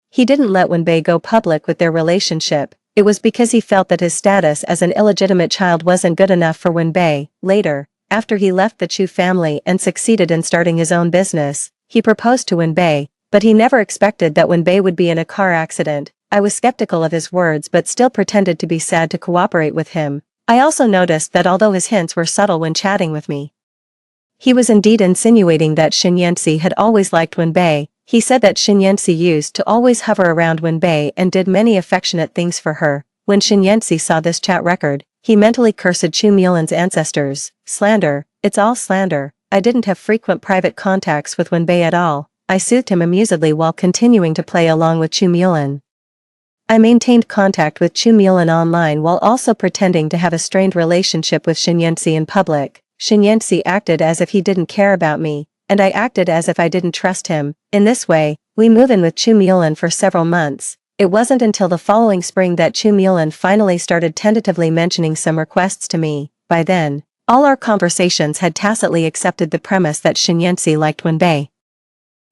he didn't let Wenbei go public with their relationship. It was because he felt that his status as an illegitimate child wasn't good enough for Wenbei. Later, after he left the Chu family and succeeded in starting his own business, he proposed to Wenbei, but he never expected that Wenbei would be in a car accident. I was skeptical of his words but still pretended to be sad to cooperate with him. I also noticed that although his hints were subtle when chatting with me, he was indeed insinuating that Shinyensi had always liked Wenbei. He said that Shinyensi used to always hover around Wenbei and did many affectionate things for her. When Shinyensi saw this chat record, he mentally cursed Chu Mulan's ancestors. Slander, it's all slander. I didn't have frequent private contacts with Wenbei at all. I soothed him amusedly while continuing to play along with Chu Mulan. I maintained contact with Chu Mulan online while also pretending to have a strained relationship with Shinyensi in public. Shinyensi acted as if he didn't care about me, and I acted as if I didn't trust him. In this way, we moved in with Chu Mulan for several months. It wasn't until the following spring that Chu Mulan finally started tentatively mentioning some requests to me. By then, all our conversations had tacitly accepted the premise that Shinyensi liked Wenbei.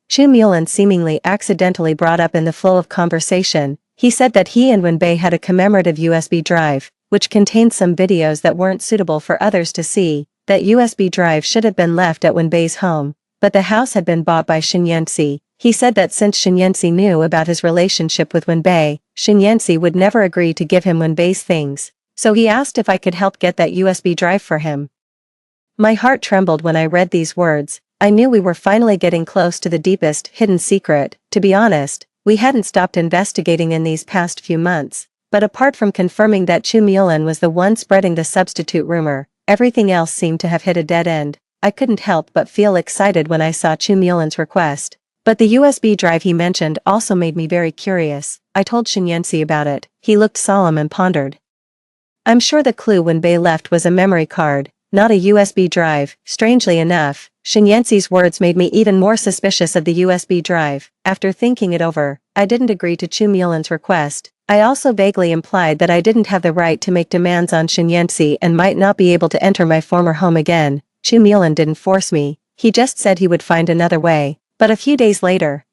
Chu Mulan seemingly accidentally brought up in the flow of conversation. He said that he and Wenbei had a commemorative USB drive, which contained some videos that weren't suitable for others to see. That USB drive should have been left at Wenbei's home, but the house had been bought by Shinyensi. He said that since Shinyensi knew about his relationship with Wenbei, Shinyensi would never agree to give him Wenbei's things, so he asked if I could help get that USB drive for him. My heart trembled when I read these words. I knew we were finally getting close to the deepest, hidden secret. To be honest, we hadn't stopped investigating in these past few months, but apart from confirming that Chu Mulan was the one spreading the substitute rumor, everything else seemed to have hit a dead end. I couldn't help but feel excited when I saw Chu Mulan's request. But the USB drive he mentioned also made me very curious. I told Shinyensi about it. He looked solemn and pondered. I'm sure the clue when Bei left was a memory card, not a USB drive. Strangely enough, Shinyensi's words made me even more suspicious of the USB drive. After thinking it over, I didn't agree to Chu Mulan's request. I also vaguely implied that I didn't have the right to make demands on Shinyensi and might not be able to enter my former home again. Chu Mulan didn't force me. He just said he would find another way. But a few days later,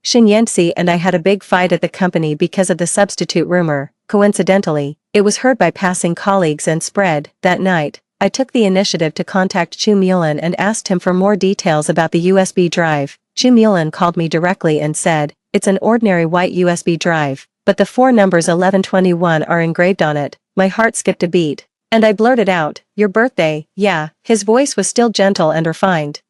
Shinyensi and I had a big fight at the company because of the substitute rumor. Coincidentally, it was heard by passing colleagues and spread. That night, I took the initiative to contact Chu Mulan and asked him for more details about the USB drive. Chu Mulan called me directly and said, "It's an ordinary white USB drive, but the 4 numbers 1121 are engraved on it." My heart skipped a beat, and I blurted out, "Your birthday." Yeah, his voice was still gentle and refined.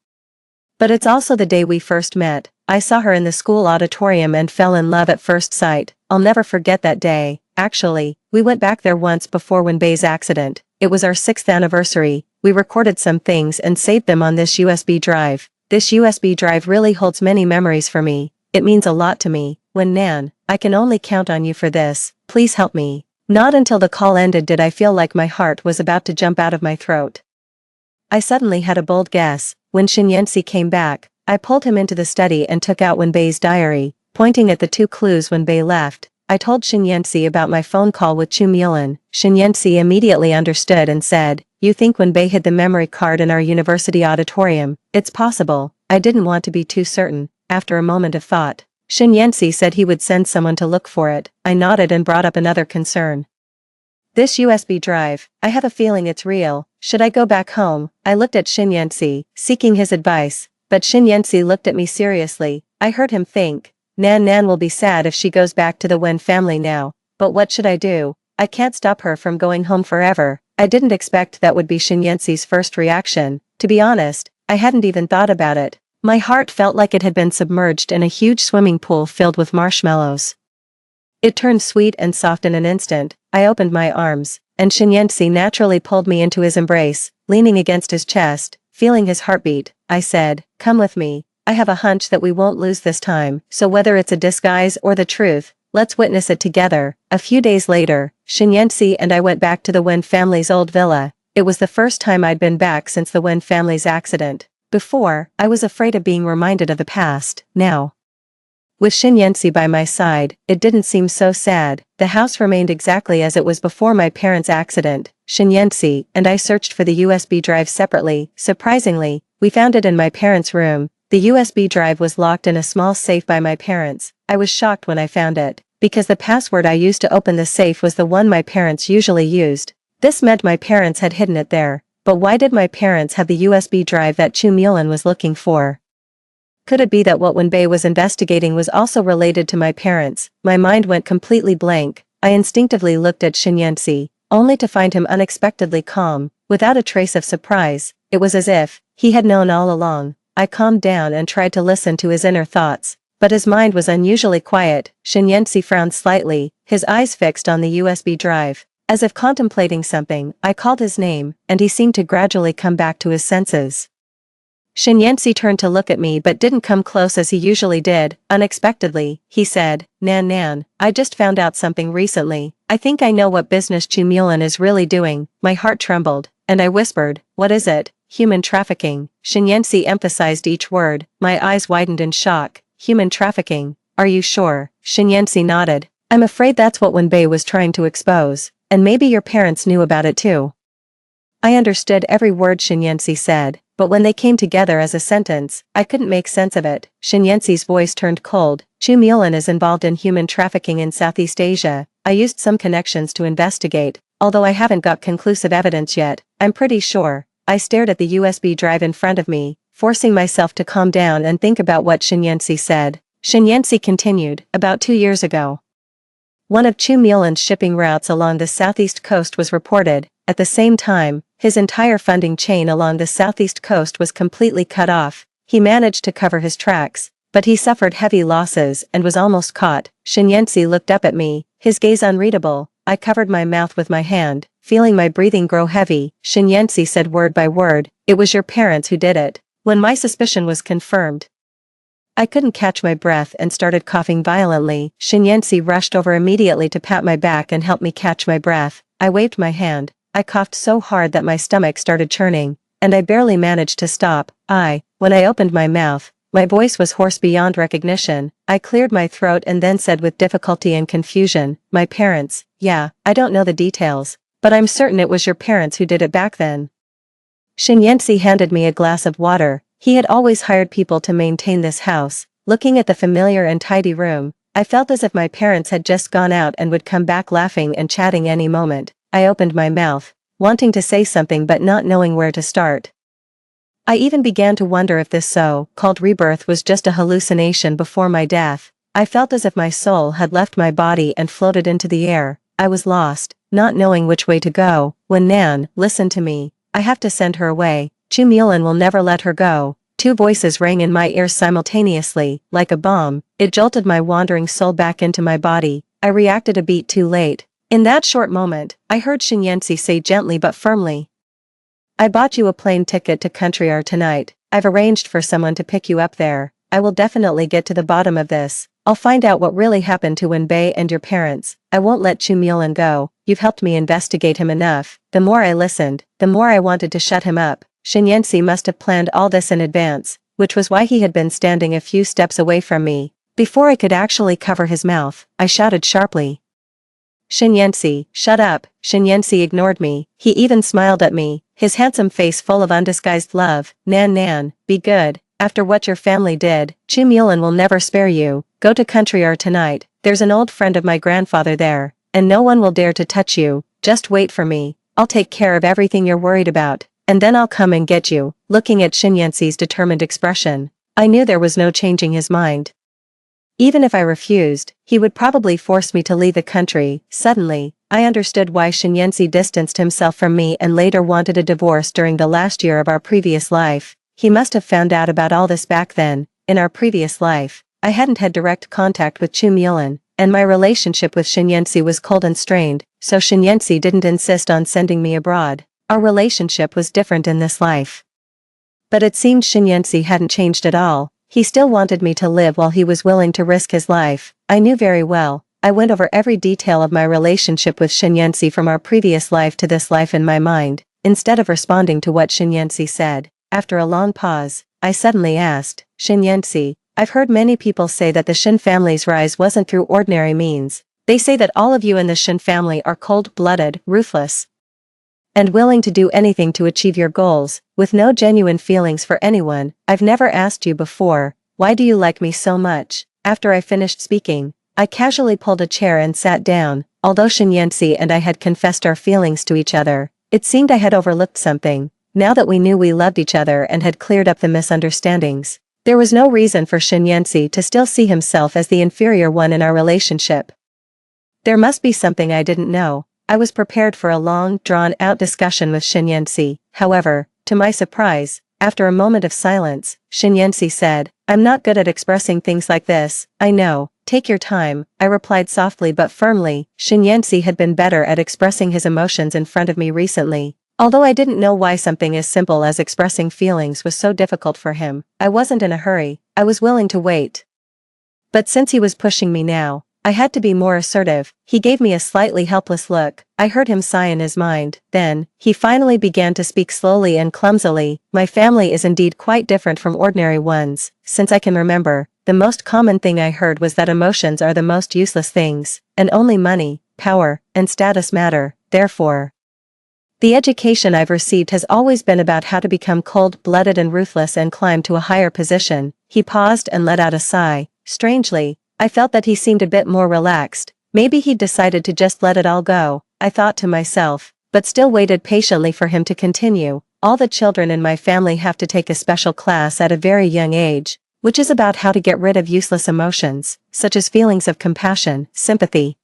"But it's also the day we first met. I saw her in the school auditorium and fell in love at first sight. I'll never forget that day. Actually, we went back there once before when Bei's accident. It was our 6th anniversary. We recorded some things and saved them on this USB drive. This USB drive really holds many memories for me. It means a lot to me. When Nan, I can only count on you for this. Please help me." Not until the call ended did I feel like my heart was about to jump out of my throat. I suddenly had a bold guess. When Shinyensi came back, I pulled him into the study and took out Wenbei's diary, pointing at the 2 clues when Bei left. I told Shinyensi about my phone call with Chu Mulan. Shinyensi immediately understood and said, "You think Wenbei hid the memory card in our university auditorium?" "It's possible." I didn't want to be too certain. After a moment of thought, Shinyensi said he would send someone to look for it. I nodded and brought up another concern. "This USB drive, I have a feeling it's real. Should I go back home?" I looked at Shinyensi, seeking his advice, but Shinyensi looked at me seriously. I heard him think, Nan will be sad if she goes back to the Wen family now, but what should I do? I can't stop her from going home forever. I didn't expect that would be Shinyensi's first reaction. To be honest, I hadn't even thought about it. My heart felt like it had been submerged in a huge swimming pool filled with marshmallows. It turned sweet and soft in an instant. I opened my arms, and Shinyensi naturally pulled me into his embrace, leaning against his chest, feeling his heartbeat. I said, "Come with me. I have a hunch that we won't lose this time, so whether it's a disguise or the truth, let's witness it together." A few days later, Shinyensi and I went back to the Wen family's old villa. It was the first time I'd been back since the Wen family's accident. Before, I was afraid of being reminded of the past. Now, with Shinyensi by my side, it didn't seem so sad. The house remained exactly as it was before my parents' accident. Shinyensi and I searched for the USB drive separately. Surprisingly, we found it in my parents' room. The USB drive was locked in a small safe by my parents. I was shocked when I found it, because the password I used to open the safe was the one my parents usually used. This meant my parents had hidden it there. But why did my parents have the USB drive that Chu Mulan was looking for? Could it be that what Wenbei was investigating was also related to my parents? My mind went completely blank. I instinctively looked at Shinyensi, only to find him unexpectedly calm, without a trace of surprise. It was as if he had known all along. I calmed down and tried to listen to his inner thoughts, but his mind was unusually quiet. Shinyensi frowned slightly, his eyes fixed on the USB drive. As if contemplating something, I called his name, and he seemed to gradually come back to his senses. Shinyensi turned to look at me but didn't come close as he usually did. Unexpectedly, he said, Nan, I just found out something recently. I think I know what business Chu Mulan is really doing." My heart trembled, and I whispered, "What is it?" "Human trafficking." Shinyensi emphasized each word. My eyes widened in shock. "Human trafficking? Are you sure?" Shinyensi nodded. "I'm afraid that's what Wenbei was trying to expose. And maybe your parents knew about it too." I understood every word Shinyensi said, but when they came together as a sentence, I couldn't make sense of it. Shinyensi's voice turned cold. "Chu Mulan is involved in human trafficking in Southeast Asia. I used some connections to investigate, although I haven't got conclusive evidence yet. I'm pretty sure." I stared at the USB drive in front of me, forcing myself to calm down and think about what Shinyensi said. Shinyensi continued, "About 2 years ago, one of Chu Mulan's shipping routes along the southeast coast was reported. At the same time, his entire funding chain along the southeast coast was completely cut off. He managed to cover his tracks, but he suffered heavy losses and was almost caught." Shinyensi looked up at me, his gaze unreadable. I covered my mouth with my hand, feeling my breathing grow heavy. Shinyensi said word by word, "It was your parents who did it." When my suspicion was confirmed, I couldn't catch my breath and started coughing violently. Shinyensi rushed over immediately to pat my back and help me catch my breath. I waved my hand. I coughed so hard that my stomach started churning, and I barely managed to stop. When I opened my mouth, my voice was hoarse beyond recognition. I cleared my throat and then said with difficulty and confusion, "My parents, yeah, I don't know the details, but I'm certain it was your parents who did it back then." Shinyensi handed me a glass of water. He had always hired people to maintain this house. Looking at the familiar and tidy room, I felt as if my parents had just gone out and would come back laughing and chatting any moment. I opened my mouth, wanting to say something but not knowing where to start. I even began to wonder if this so-called rebirth was just a hallucination before my death. I felt as if my soul had left my body and floated into the air. I was lost, not knowing which way to go. When Nan, listen to me. I have to send her away. Chu Mulan will never let her go. Two voices rang in my ears simultaneously, like a bomb. It jolted my wandering soul back into my body. I reacted a beat too late. In that short moment, I heard Shinyensi say gently but firmly, "I bought you a plane ticket to Countryer tonight. I've arranged for someone to pick you up there. I will definitely get to the bottom of this. I'll find out what really happened to Wenbei and your parents. I won't let Chu Mulan go. You've helped me investigate him enough." The more I listened, the more I wanted to shut him up. Shinyensi must have planned all this in advance, which was why he had been standing a few steps away from me. Before I could actually cover his mouth, I shouted sharply, "Shinyensi, shut up." Shinyensi ignored me. He even smiled at me, his handsome face full of undisguised love. Nan, be good. After what your family did, Chu Mulan will never spare you. Go to Countryer tonight. There's an old friend of my grandfather there, and no one will dare to touch you. Just wait for me. I'll take care of everything you're worried about, and then I'll come and get you. Looking at Shinyensi's determined expression, I knew there was no changing his mind. Even if I refused, he would probably force me to leave the country. Suddenly, I understood why Shinyensi distanced himself from me and later wanted a divorce during the last year of our previous life. He must have found out about all this back then. In our previous life, I hadn't had direct contact with Chu Mulan, and my relationship with Shinyensi was cold and strained, so Shinyensi didn't insist on sending me abroad. Our relationship was different in this life. But it seemed Shinyensi hadn't changed at all. He still wanted me to live while he was willing to risk his life. I knew very well. I went over every detail of my relationship with Shinyensi from our previous life to this life in my mind. Instead of responding to what Shinyensi said, after a long pause, I suddenly asked, "Shinyensi, I've heard many people say that the Shin family's rise wasn't through ordinary means. They say that all of you in the Shin family are cold-blooded, ruthless, and willing to do anything to achieve your goals, with no genuine feelings for anyone. I've never asked you before, why do you like me so much?" After I finished speaking, I casually pulled a chair and sat down. Although Shinyensi and I had confessed our feelings to each other, it seemed I had overlooked something. Now that we knew we loved each other and had cleared up the misunderstandings, there was no reason for Shinyensi to still see himself as the inferior one in our relationship. There must be something I didn't know. I was prepared for a long, drawn-out discussion with Shinyensi. However, to my surprise, after a moment of silence, Shinyensi said, "I'm not good at expressing things like this." "I know, take your time," I replied softly but firmly. Shinyensi had been better at expressing his emotions in front of me recently. Although I didn't know why something as simple as expressing feelings was so difficult for him, I wasn't in a hurry. I was willing to wait. But since he was pushing me now, I had to be more assertive. He gave me a slightly helpless look. I heard him sigh in his mind. Then, he finally began to speak slowly and clumsily. "My family is indeed quite different from ordinary ones. Since I can remember, the most common thing I heard was that emotions are the most useless things, and only money, power, and status matter. Therefore, the education I've received has always been about how to become cold-blooded and ruthless and climb to a higher position." He paused and let out a sigh. Strangely, I felt that he seemed a bit more relaxed. Maybe he'd decided to just let it all go, I thought to myself, but still waited patiently for him to continue. "All the children in my family have to take a special class at a very young age, which is about how to get rid of useless emotions, such as feelings of compassion, sympathy,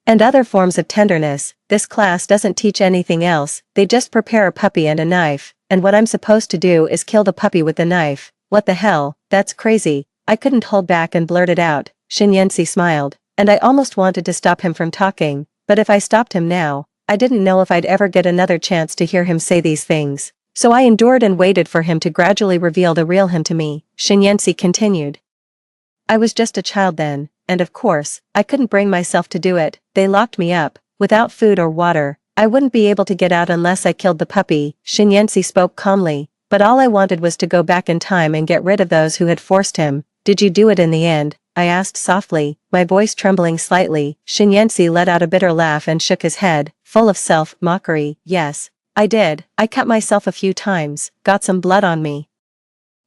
and other forms of tenderness. This class doesn't teach anything else. They just prepare a puppy and a knife, and what I'm supposed to do is kill the puppy with the knife." "What the hell, that's crazy." I couldn't hold back and blurted out. Shinyensi smiled, and I almost wanted to stop him from talking, but if I stopped him now, I didn't know if I'd ever get another chance to hear him say these things. So I endured and waited for him to gradually reveal the real him to me. Shinyensi continued, I was just a child then, and of course, I couldn't bring myself to do it. They locked me up, without food or water. I wouldn't be able to get out unless I killed the puppy. Shinyensi spoke calmly, but all I wanted was to go back in time and get rid of those who had forced him. Did you do it in the end? I asked softly, my voice trembling slightly. Shinyensi let out a bitter laugh and shook his head, full of self-mockery. Yes, I did. I cut myself a few times, got some blood on me,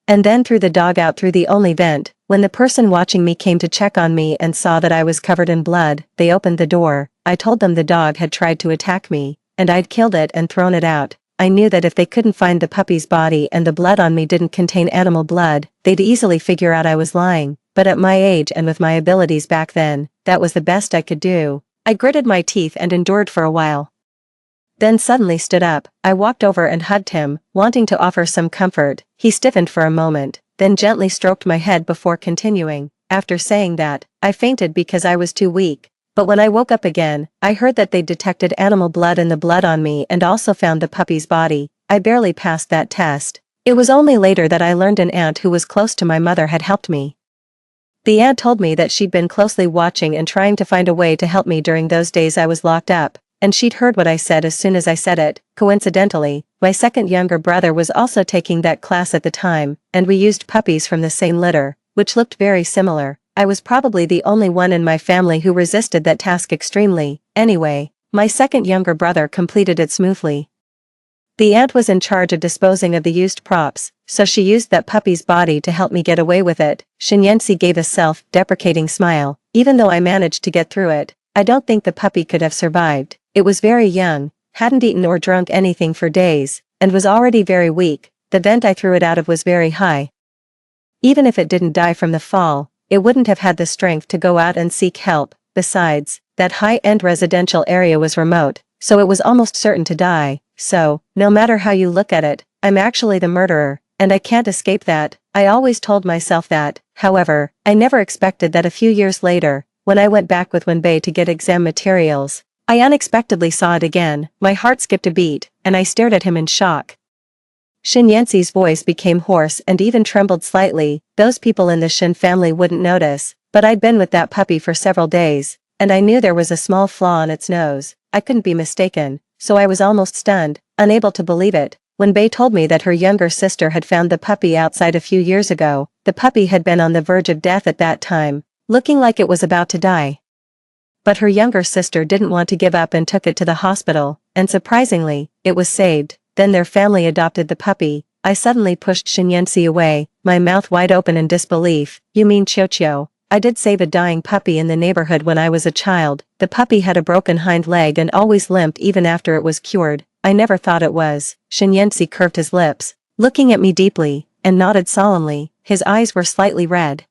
and then threw the dog out through the only vent. When the person watching me came to check on me and saw that I was covered in blood, they opened the door. I told them the dog had tried to attack me, and I'd killed it and thrown it out. I knew that if they couldn't find the puppy's body and the blood on me didn't contain animal blood, they'd easily figure out I was lying. But at my age and with my abilities back then, that was the best I could do. I gritted my teeth and endured for a while, then suddenly stood up. I walked over and hugged him, wanting to offer some comfort. He stiffened for a moment, then gently stroked my head before continuing. After saying that, I fainted because I was too weak. But when I woke up again, I heard that they'd detected animal blood in the blood on me and also found the puppy's body. I barely passed that test. It was only later that I learned an aunt who was close to my mother had helped me. The aunt told me that she'd been closely watching and trying to find a way to help me during those days I was locked up, and she'd heard what I said as soon as I said it. Coincidentally, my second younger brother was also taking that class at the time, and we used puppies from the same litter, which looked very similar. I was probably the only one in my family who resisted that task extremely. Anyway, my second younger brother completed it smoothly. The aunt was in charge of disposing of the used props, so she used that puppy's body to help me get away with it. Shinyensi gave a self-deprecating smile. Even though I managed to get through it, I don't think the puppy could have survived. It was very young, hadn't eaten or drunk anything for days, and was already very weak. The vent I threw it out of was very high. Even if it didn't die from the fall, it wouldn't have had the strength to go out and seek help. Besides, that high-end residential area was remote, so it was almost certain to die. So, no matter how you look at it, I'm actually the murderer, and I can't escape that. I always told myself that. However, I never expected that a few years later, when I went back with Wenbei to get exam materials, I unexpectedly saw it again. My heart skipped a beat, and I stared at him in shock. Shinyensi's voice became hoarse and even trembled slightly. Those people in the Shin family wouldn't notice, but I'd been with that puppy for several days, and I knew there was a small flaw in its nose. I couldn't be mistaken, so I was almost stunned, unable to believe it. When Bei told me that her younger sister had found the puppy outside a few years ago, the puppy had been on the verge of death at that time, looking like it was about to die. But her younger sister didn't want to give up and took it to the hospital, and surprisingly, it was saved. Then their family adopted the puppy. I suddenly pushed Shinyensi away, my mouth wide open in disbelief. You mean Chocho? I did save a dying puppy in the neighborhood when I was a child. The puppy had a broken hind leg and always limped even after it was cured. I never thought it was. Shinyensi curved his lips, looking at me deeply, and nodded solemnly. His eyes were slightly red,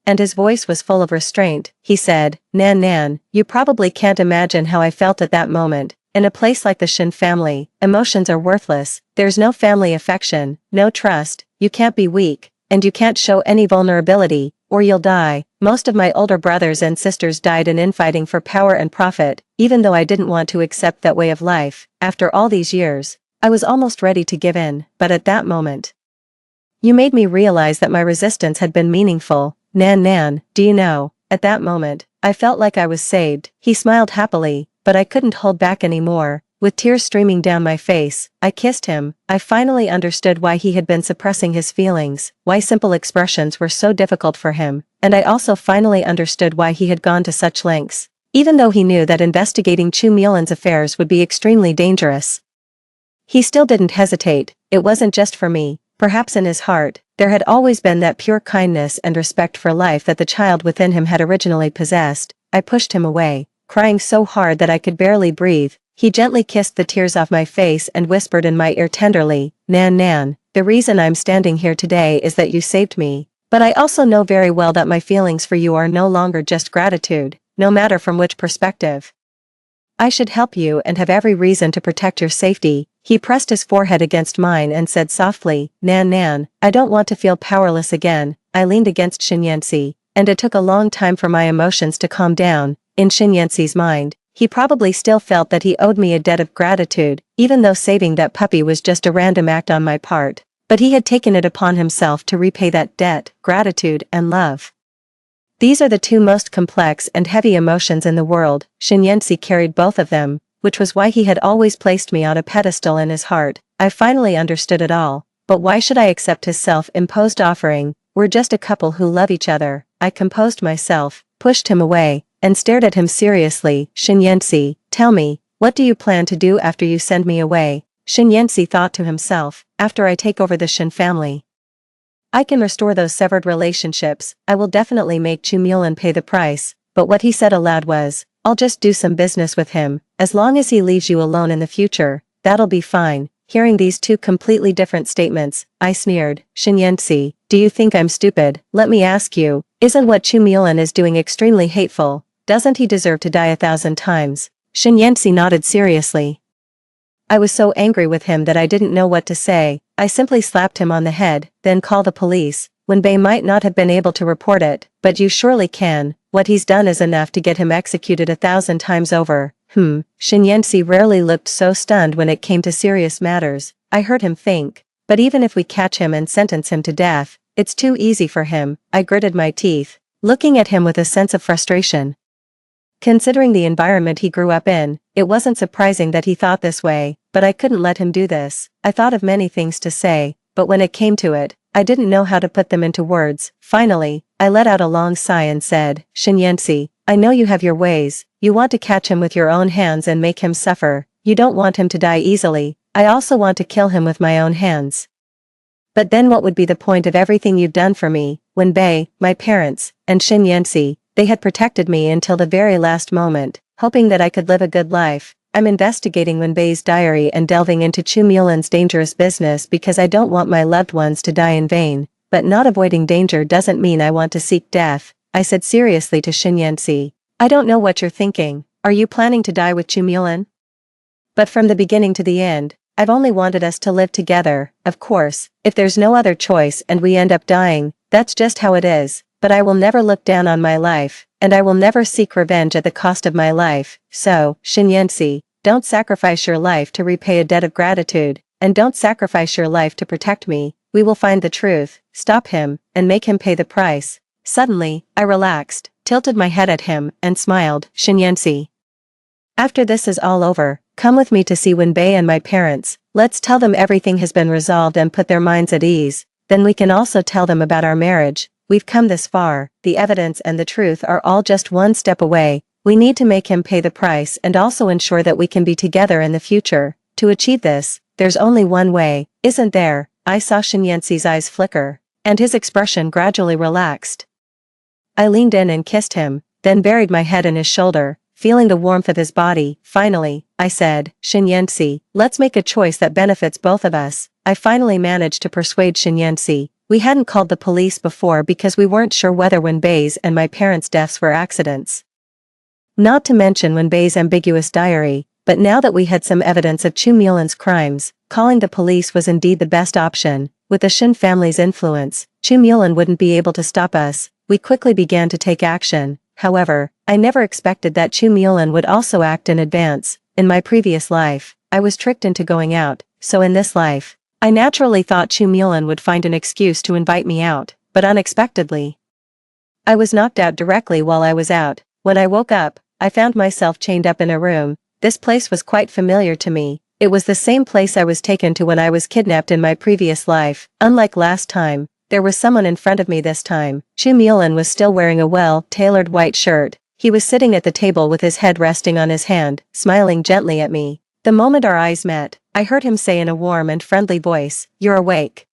and his voice was full of restraint. He said, Nan, you probably can't imagine how I felt at that moment. In a place like the Shin family, emotions are worthless. There's no family affection, no trust, you can't be weak, and you can't show any vulnerability, or you'll die. Most of my older brothers and sisters died in infighting for power and profit, even though I didn't want to accept that way of life. After all these years, I was almost ready to give in, but at that moment, you made me realize that my resistance had been meaningful. Nan, do you know, at that moment, I felt like I was saved. He smiled happily, but I couldn't hold back anymore. With tears streaming down my face, I kissed him. I finally understood why he had been suppressing his feelings, why simple expressions were so difficult for him, and I also finally understood why he had gone to such lengths, even though he knew that investigating Chu Mulan's affairs would be extremely dangerous. He still didn't hesitate. It wasn't just for me. Perhaps in his heart, there had always been that pure kindness and respect for life that the child within him had originally possessed. I pushed him away, crying so hard that I could barely breathe. He gently kissed the tears off my face and whispered in my ear tenderly, Nan, the reason I'm standing here today is that you saved me. But I also know very well that my feelings for you are no longer just gratitude, no matter from which perspective. I should help you and have every reason to protect your safety. He pressed his forehead against mine and said softly, Nan, I don't want to feel powerless again. I leaned against Shinyensi, and it took a long time for my emotions to calm down. In Shinyensi's mind, he probably still felt that he owed me a debt of gratitude, even though saving that puppy was just a random act on my part. But he had taken it upon himself to repay that debt, gratitude, and love. These are the two most complex and heavy emotions in the world. Shinyensi carried both of them, which was why he had always placed me on a pedestal in his heart. I finally understood it all. But why should I accept his self-imposed offering? We're just a couple who love each other. I composed myself, pushed him away, and stared at him seriously. Shinyensi, tell me, what do you plan to do after you send me away? Shinyensi thought to himself, after I take over the Shin family, I can restore those severed relationships. I will definitely make Chumulin pay the price. But what he said aloud was, I'll just do some business with him. As long as he leaves you alone in the future, that'll be fine. Hearing these two completely different statements, I sneered. Shinyensi, do you think I'm stupid? Let me ask you, isn't what Chumulin is doing extremely hateful? Doesn't he deserve to die 1,000 times? Shinyensi nodded seriously. I was so angry with him that I didn't know what to say. I simply slapped him on the head, then call the police. Wenbei might not have been able to report it, but you surely can. What he's done is enough to get him executed 1,000 times over. Shinyensi rarely looked so stunned when it came to serious matters. I heard him think. But even if we catch him and sentence him to death, it's too easy for him. I gritted my teeth, looking at him with a sense of frustration. Considering the environment he grew up in, it wasn't surprising that he thought this way, but I couldn't let him do this. I thought of many things to say, but when it came to it, I didn't know how to put them into words. Finally, I let out a long sigh and said, Shinyensi, I know you have your ways. You want to catch him with your own hands and make him suffer. You don't want him to die easily. I also want to kill him with my own hands. But then what would be the point of everything you've done for me? Wenbei, my parents, and Shinyensi, they had protected me until the very last moment, hoping that I could live a good life. I'm investigating Wenbei's diary and delving into Chumulin's dangerous business because I don't want my loved ones to die in vain. But not avoiding danger doesn't mean I want to seek death, I said seriously to Shinyensi. I don't know what you're thinking. Are you planning to die with Chumulin? But from the beginning to the end, I've only wanted us to live together. Of course, if there's no other choice and we end up dying, that's just how it is. But I will never look down on my life, and I will never seek revenge at the cost of my life. So, Shinyensi, don't sacrifice your life to repay a debt of gratitude, and don't sacrifice your life to protect me. We will find the truth, stop him, and make him pay the price. Suddenly, I relaxed, tilted my head at him, and smiled. Shinyensi, after this is all over, come with me to see Wenbei and my parents. Let's tell them everything has been resolved and put their minds at ease. Then we can also tell them about our marriage. We've come this far, the evidence and the truth are all just one step away. We need to make him pay the price and also ensure that we can be together in the future. To achieve this, there's only one way, isn't there? I saw Shinyensi's eyes flicker, and his expression gradually relaxed. I leaned in and kissed him, then buried my head in his shoulder, feeling the warmth of his body. Finally, I said, Shinyensi, let's make a choice that benefits both of us. I finally managed to persuade Shinyensi. We hadn't called the police before because we weren't sure whether Wenbei's and my parents' deaths were accidents. Not to mention Wenbei's ambiguous diary, but now that we had some evidence of Chumulin's crimes, calling the police was indeed the best option. With the Shin family's influence, Chumulin wouldn't be able to stop us. We quickly began to take action. However, I never expected that Chumulin would also act in advance. In my previous life, I was tricked into going out, so in this life, I naturally thought Chumulin would find an excuse to invite me out, but unexpectedly, I was knocked out directly while I was out. When I woke up, I found myself chained up in a room. This place was quite familiar to me. It was the same place I was taken to when I was kidnapped in my previous life. Unlike last time, there was someone in front of me this time. Chumulin was still wearing a well-tailored white shirt. He was sitting at the table with his head resting on his hand, smiling gently at me. The moment our eyes met, I heard him say in a warm and friendly voice, "You're awake."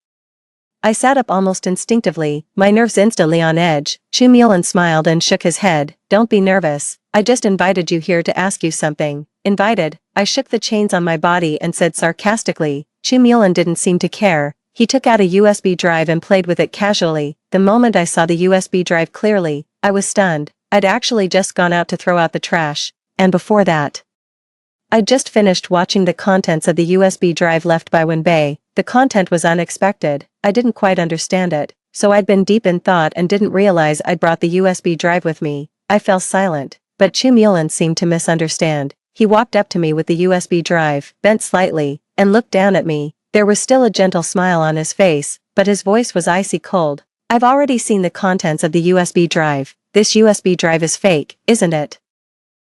I sat up almost instinctively, my nerves instantly on edge. Chumulin smiled and shook his head. "Don't be nervous. I just invited you here to ask you something." Invited? I shook the chains on my body and said sarcastically. Chumulin didn't seem to care. He took out a USB drive and played with it casually. The moment I saw the USB drive clearly, I was stunned. I'd actually just gone out to throw out the trash. And before that, I'd just finished watching the contents of the USB drive left by Wenbei. The content was unexpected. I didn't quite understand it, so I'd been deep in thought and didn't realize I'd brought the USB drive with me. I fell silent, but Chumulin seemed to misunderstand. He walked up to me with the USB drive, bent slightly, and looked down at me. There was still a gentle smile on his face, but his voice was icy cold. I've already seen the contents of the USB drive. This USB drive is fake, isn't it?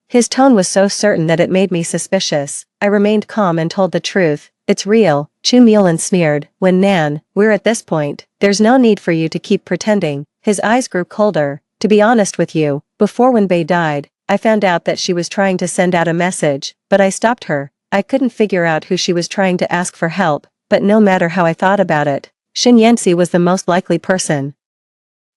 His tone was so certain that it made me suspicious. I remained calm and told the truth. It's real, Chu Mulan sneered. When Nan, we're at this point, there's no need for you to keep pretending. His eyes grew colder. To be honest with you, before Wenbei died, I found out that she was trying to send out a message, but I stopped her. I couldn't figure out who she was trying to ask for help, but no matter how I thought about it, Xin Yanxi was the most likely person.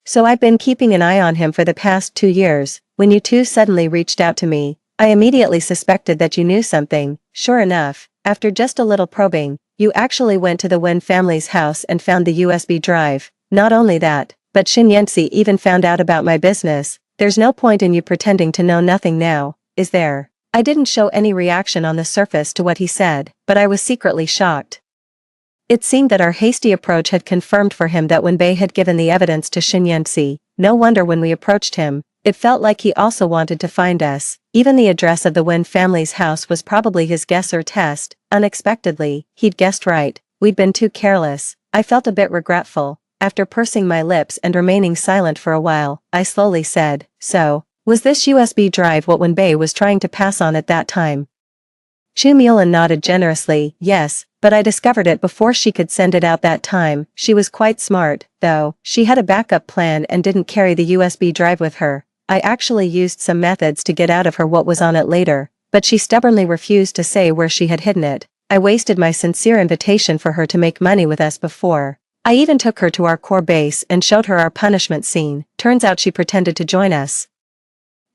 So I've been keeping an eye on him for the past 2 years. When you two suddenly reached out to me, I immediately suspected that you knew something. Sure enough, after just a little probing, you actually went to the Wen family's house and found the USB drive. Not only that, but Xin Yanxi even found out about my business. There's no point in you pretending to know nothing now, is there? I didn't show any reaction on the surface to what he said, but I was secretly shocked. It seemed that our hasty approach had confirmed for him that Wenbei had given the evidence to Xin Yanxi. No wonder when we approached him, it felt like he also wanted to find us. Even the address of the Wen family's house was probably his guess or test. Unexpectedly, he'd guessed right. We'd been too careless. I felt a bit regretful. After pursing my lips and remaining silent for a while, I slowly said, so, was this USB drive what Wenbei was trying to pass on at that time? Chu Mulan nodded generously. Yes, but I discovered it before she could send it out that time. She was quite smart, though. She had a backup plan and didn't carry the USB drive with her. I actually used some methods to get out of her what was on it later, but she stubbornly refused to say where she had hidden it. I wasted my sincere invitation for her to make money with us before. I even took her to our core base and showed her our punishment scene. Turns out she pretended to join us,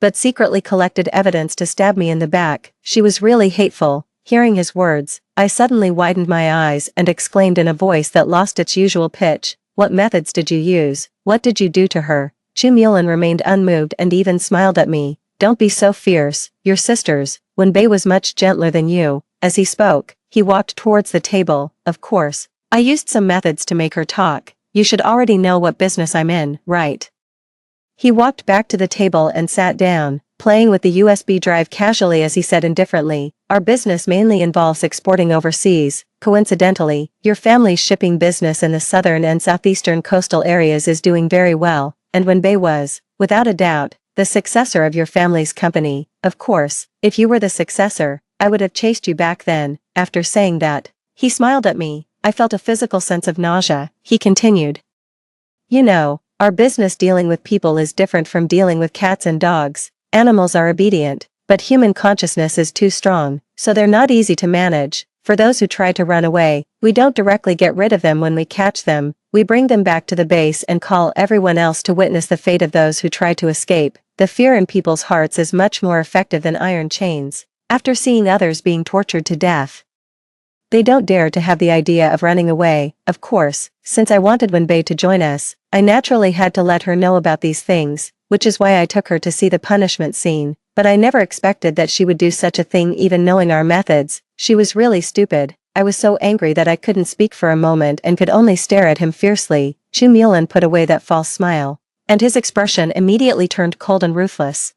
but secretly collected evidence to stab me in the back. She was really hateful. Hearing his words, I suddenly widened my eyes and exclaimed in a voice that lost its usual pitch, what methods did you use? What did you do to her? Chu Mulan remained unmoved and even smiled at me. Don't be so fierce, you're sisters. Wenbei was much gentler than you. As he spoke, he walked towards the table. Of course, I used some methods to make her talk. You should already know what business I'm in, right? He walked back to the table and sat down, playing with the USB drive casually as he said indifferently, our business mainly involves exporting overseas. Coincidentally, your family's shipping business in the southern and southeastern coastal areas is doing very well, and Wenbei was, without a doubt, the successor of your family's company. Of course, if you were the successor, I would have chased you back then. After saying that, he smiled at me. I felt a physical sense of nausea. He continued. You know, our business dealing with people is different from dealing with cats and dogs. Animals are obedient, but human consciousness is too strong, so they're not easy to manage. For those who try to run away, we don't directly get rid of them when we catch them. We bring them back to the base and call everyone else to witness the fate of those who try to escape. The fear in people's hearts is much more effective than iron chains. After seeing others being tortured to death, they don't dare to have the idea of running away. Of course, since I wanted Wenbei to join us, I naturally had to let her know about these things, which is why I took her to see the punishment scene, but I never expected that she would do such a thing even knowing our methods. She was really stupid. I was so angry that I couldn't speak for a moment and could only stare at him fiercely. Chu Mulan put away that false smile, and his expression immediately turned cold and ruthless.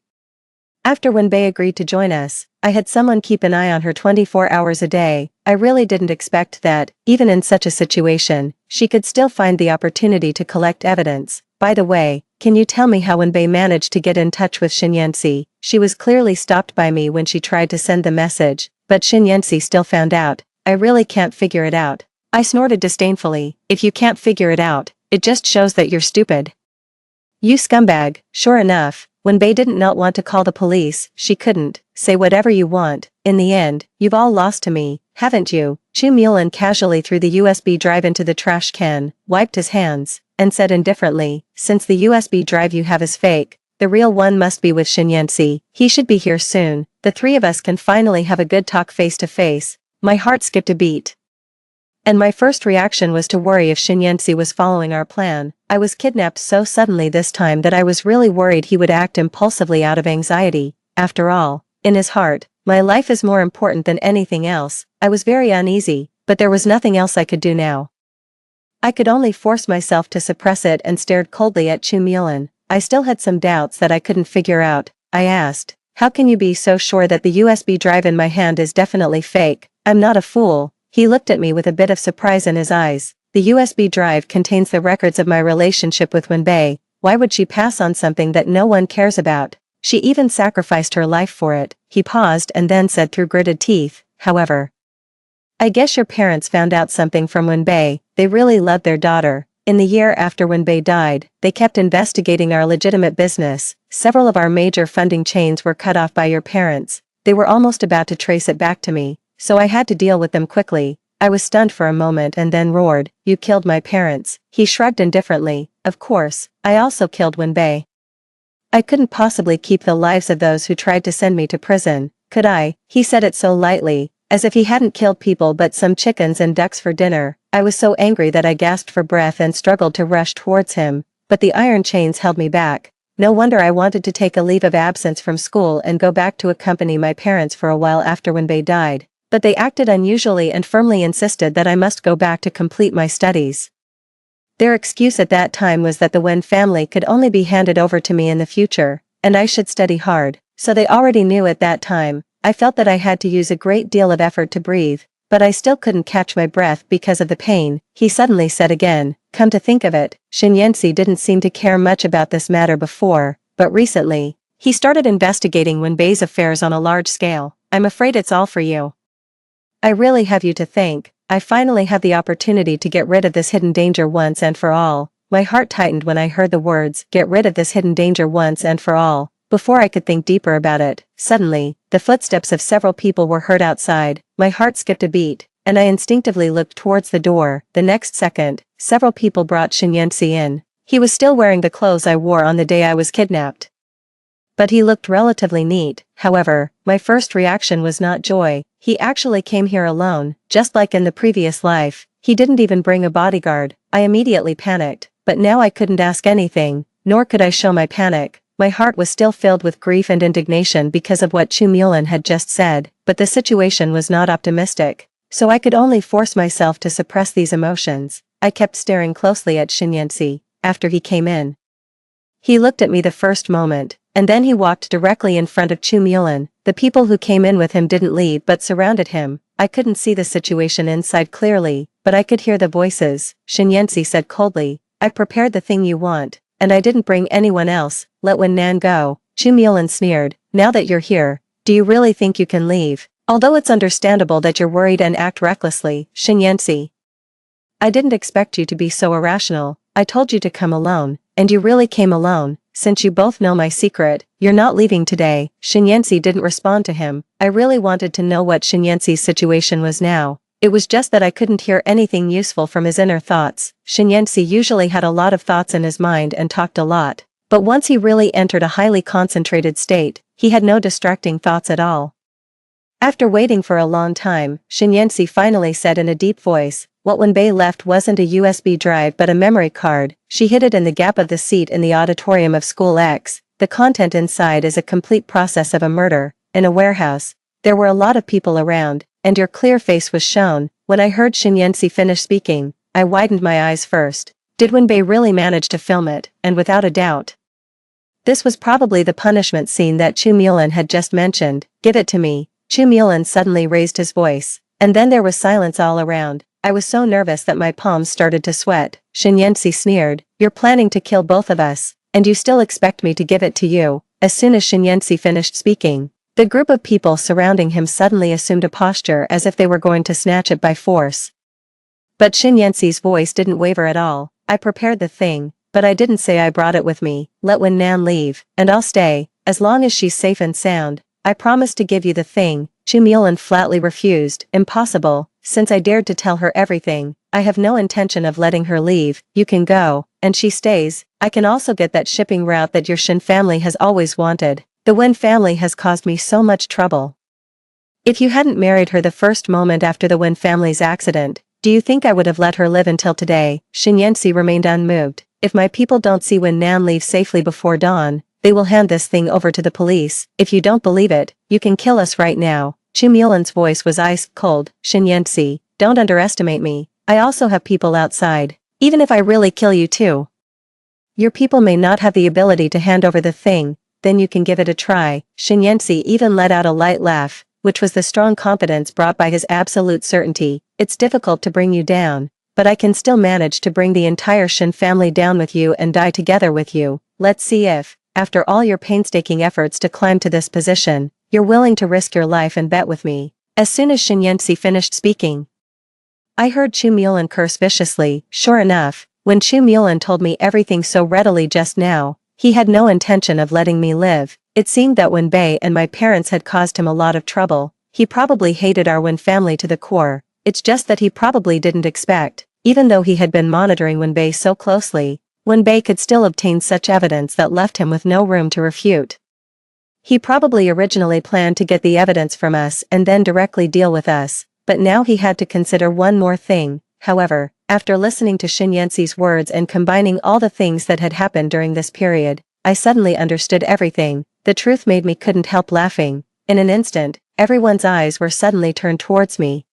After Wenbei agreed to join us, I had someone keep an eye on her 24 hours a day. I really didn't expect that, even in such a situation, she could still find the opportunity to collect evidence. By the way, can you tell me how Wenbei managed to get in touch with Xin Yanxi? She was clearly stopped by me when she tried to send the message, but Xin Yanxi still found out. I really can't figure it out. I snorted disdainfully. If you can't figure it out, it just shows that you're stupid. You scumbag. Sure enough, Wenbei didn't not want to call the police. She couldn't. Say whatever you want. In the end, you've all lost to me, haven't you? Chu Mulan casually threw the USB drive into the trash can, wiped his hands, and said indifferently, since the USB drive you have is fake, the real one must be with Xin Yanxi. He should be here soon. The three of us can finally have a good talk face to face. My heart skipped a beat, and my first reaction was to worry if Xin Yanxi was following our plan. I was kidnapped so suddenly this time that I was really worried he would act impulsively out of anxiety. After all, in his heart, my life is more important than anything else. I was very uneasy, but there was nothing else I could do now. I could only force myself to suppress it and stared coldly at Chu Mulan. I still had some doubts that I couldn't figure out. I asked, how can you be so sure that the USB drive in my hand is definitely fake? I'm not a fool. He looked at me with a bit of surprise in his eyes. The USB drive contains the records of my relationship with Wenbei. Why would she pass on something that no one cares about? She even sacrificed her life for it. He paused and then said through gritted teeth, however. I guess your parents found out something from Wenbei. They really loved their daughter. In the year after Wenbei died, they kept investigating our legitimate business. Several of our major funding chains were cut off by your parents. They were almost about to trace it back to me, so I had to deal with them quickly. I was stunned for a moment and then roared, you killed my parents. He shrugged indifferently. Of course, I also killed Wenbei. I couldn't possibly keep the lives of those who tried to send me to prison, could I? He said it so lightly, as if he hadn't killed people but some chickens and ducks for dinner. I was so angry that I gasped for breath and struggled to rush towards him, but the iron chains held me back. No wonder I wanted to take a leave of absence from school and go back to accompany my parents for a while after Wenbei died, but they acted unusually and firmly insisted that I must go back to complete my studies. Their excuse at that time was that the Wen family could only be handed over to me in the future, and I should study hard, so they already knew at that time. I felt that I had to use a great deal of effort to breathe, but I still couldn't catch my breath because of the pain. He suddenly said again, come to think of it, Shinyensi didn't seem to care much about this matter before, but recently, he started investigating Wenbei's affairs on a large scale. I'm afraid it's all for you. I really have you to thank. I finally have the opportunity to get rid of this hidden danger once and for all. My heart tightened when I heard the words, get rid of this hidden danger once and for all. Before I could think deeper about it, suddenly, the footsteps of several people were heard outside. My heart skipped a beat, and I instinctively looked towards the door. The next second, several people brought Shinyensi in. He was still wearing the clothes I wore on the day I was kidnapped. But he looked relatively neat. However, my first reaction was not joy. He actually came here alone, just like in the previous life. He didn't even bring a bodyguard. I immediately panicked, but now I couldn't ask anything, nor could I show my panic. My heart was still filled with grief and indignation because of what Chu Mulan had just said, but the situation was not optimistic, so I could only force myself to suppress these emotions. I kept staring closely at Shinyensi after he came in. He looked at me the first moment, and then he walked directly in front of Chu Mulan. The people who came in with him didn't leave but surrounded him. I couldn't see the situation inside clearly, but I could hear the voices. Shinyensi said coldly, I prepared the thing you want, and I didn't bring anyone else. Let Wen Nan go. Chu Mulan sneered, now that you're here, do you really think you can leave? Although it's understandable that you're worried and act recklessly, Shinyensi. I didn't expect you to be so irrational. I told you to come alone, and you really came alone. Since you both know my secret, you're not leaving today. Shinyensi didn't respond to him. I really wanted to know what Shinyensi's situation was now. It was just that I couldn't hear anything useful from his inner thoughts. Shinyensi usually had a lot of thoughts in his mind and talked a lot. But once he really entered a highly concentrated state, he had no distracting thoughts at all. After waiting for a long time, Shinyensi finally said in a deep voice, what Wenbei left wasn't a USB drive but a memory card. She hid it in the gap of the seat in the auditorium of School X. The content inside is a complete process of a murder. In a warehouse, there were a lot of people around, and your clear face was shown. When I heard Shinyensi finish speaking, I widened my eyes first. Did Wenbei really manage to film it? And without a doubt, this was probably the punishment scene that Chu Mulan had just mentioned. Give it to me. Chu Mulan suddenly raised his voice, and then there was silence all around. I was so nervous that my palms started to sweat. Shinyensi sneered, you're planning to kill both of us, and you still expect me to give it to you. As soon as Shinyensi finished speaking, the group of people surrounding him suddenly assumed a posture as if they were going to snatch it by force. But Shinyensi's voice didn't waver at all. I prepared the thing, but I didn't say I brought it with me. Let Wen Nan leave, and I'll stay, as long as she's safe and sound. I promised to give you the thing. Chu Mulan flatly refused. Impossible. Since I dared to tell her everything, I have no intention of letting her leave. You can go, and she stays. I can also get that shipping route that your Shin family has always wanted. The Wen family has caused me so much trouble. If you hadn't married her the first moment after the Wen family's accident, do you think I would have let her live until today? Shinyensi remained unmoved. If my people don't see Wen Nan leave safely before dawn, they will hand this thing over to the police. If you don't believe it, you can kill us right now. Chu Mulan's voice was ice cold. Shinyensi, don't underestimate me. I also have people outside. Even if I really kill you too, your people may not have the ability to hand over the thing, then you can give it a try. Shinyensi even let out a light laugh, which was the strong confidence brought by his absolute certainty. It's difficult to bring you down, but I can still manage to bring the entire Shin family down with you and die together with you. Let's see if, after all your painstaking efforts to climb to this position, you're willing to risk your life and bet with me." As soon as Shin Yanxi finished speaking, I heard Chu Mulan curse viciously. Sure enough, when Chu Mulan told me everything so readily just now, he had no intention of letting me live. It seemed that Wen Bei and my parents had caused him a lot of trouble. He probably hated our Wen family to the core. It's just that he probably didn't expect, even though he had been monitoring Wen Bei so closely, Wen Bei could still obtain such evidence that left him with no room to refute. He probably originally planned to get the evidence from us and then directly deal with us, but now he had to consider one more thing. However, after listening to Shin Yanxi's words and combining all the things that had happened during this period, I suddenly understood everything. The truth made me couldn't help laughing. In an instant, everyone's eyes were suddenly turned towards me.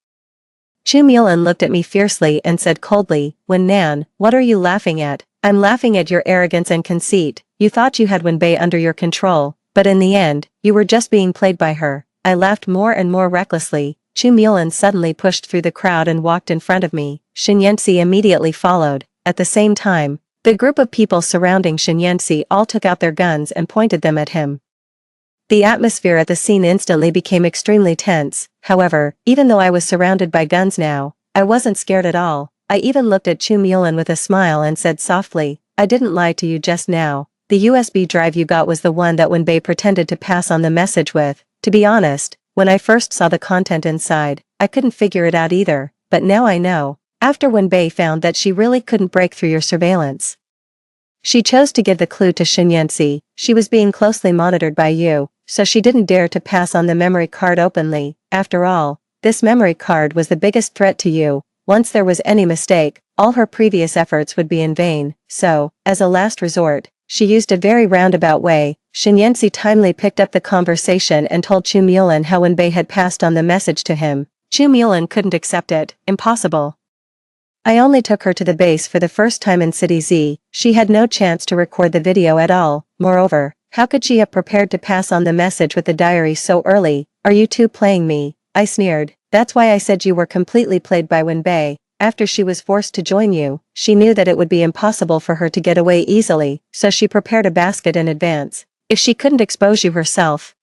Chu Mulan looked at me fiercely and said coldly, "Wen Nan, what are you laughing at?" "I'm laughing at your arrogance and conceit. You thought you had Wen Bei under your control, but in the end, you were just being played by her." I laughed more and more recklessly. Chu Mulan suddenly pushed through the crowd and walked in front of me. Shin Yanxi immediately followed. At the same time, the group of people surrounding Shin Yanxi all took out their guns and pointed them at him. The atmosphere at the scene instantly became extremely tense. However, even though I was surrounded by guns now, I wasn't scared at all. I even looked at Chu Mulan with a smile and said softly, "I didn't lie to you just now. The USB drive you got was the one that Wen Bei pretended to pass on the message with. To be honest, when I first saw the content inside, I couldn't figure it out either, but now I know. After Wen Bei found that she really couldn't break through your surveillance, she chose to give the clue to Shin Yanxi. She was being closely monitored by you, so she didn't dare to pass on the memory card openly. After all, this memory card was the biggest threat to you. Once there was any mistake, all her previous efforts would be in vain. So, as a last resort, she used a very roundabout way. Shin Yanxi timely picked up the conversation and told Chu Mulan how Wen Bei had passed on the message to him. Chu Mulan couldn't accept it. Impossible. I only took her to the base for the first time in City Z. She had no chance to record the video at all. Moreover, how could she have prepared to pass on the message with the diary so early? "Are you two playing me?" I sneered. "That's why I said you were completely played by Wen Bei. After she was forced to join you, she knew that it would be impossible for her to get away easily, so she prepared a basket in advance. If she couldn't expose you herself,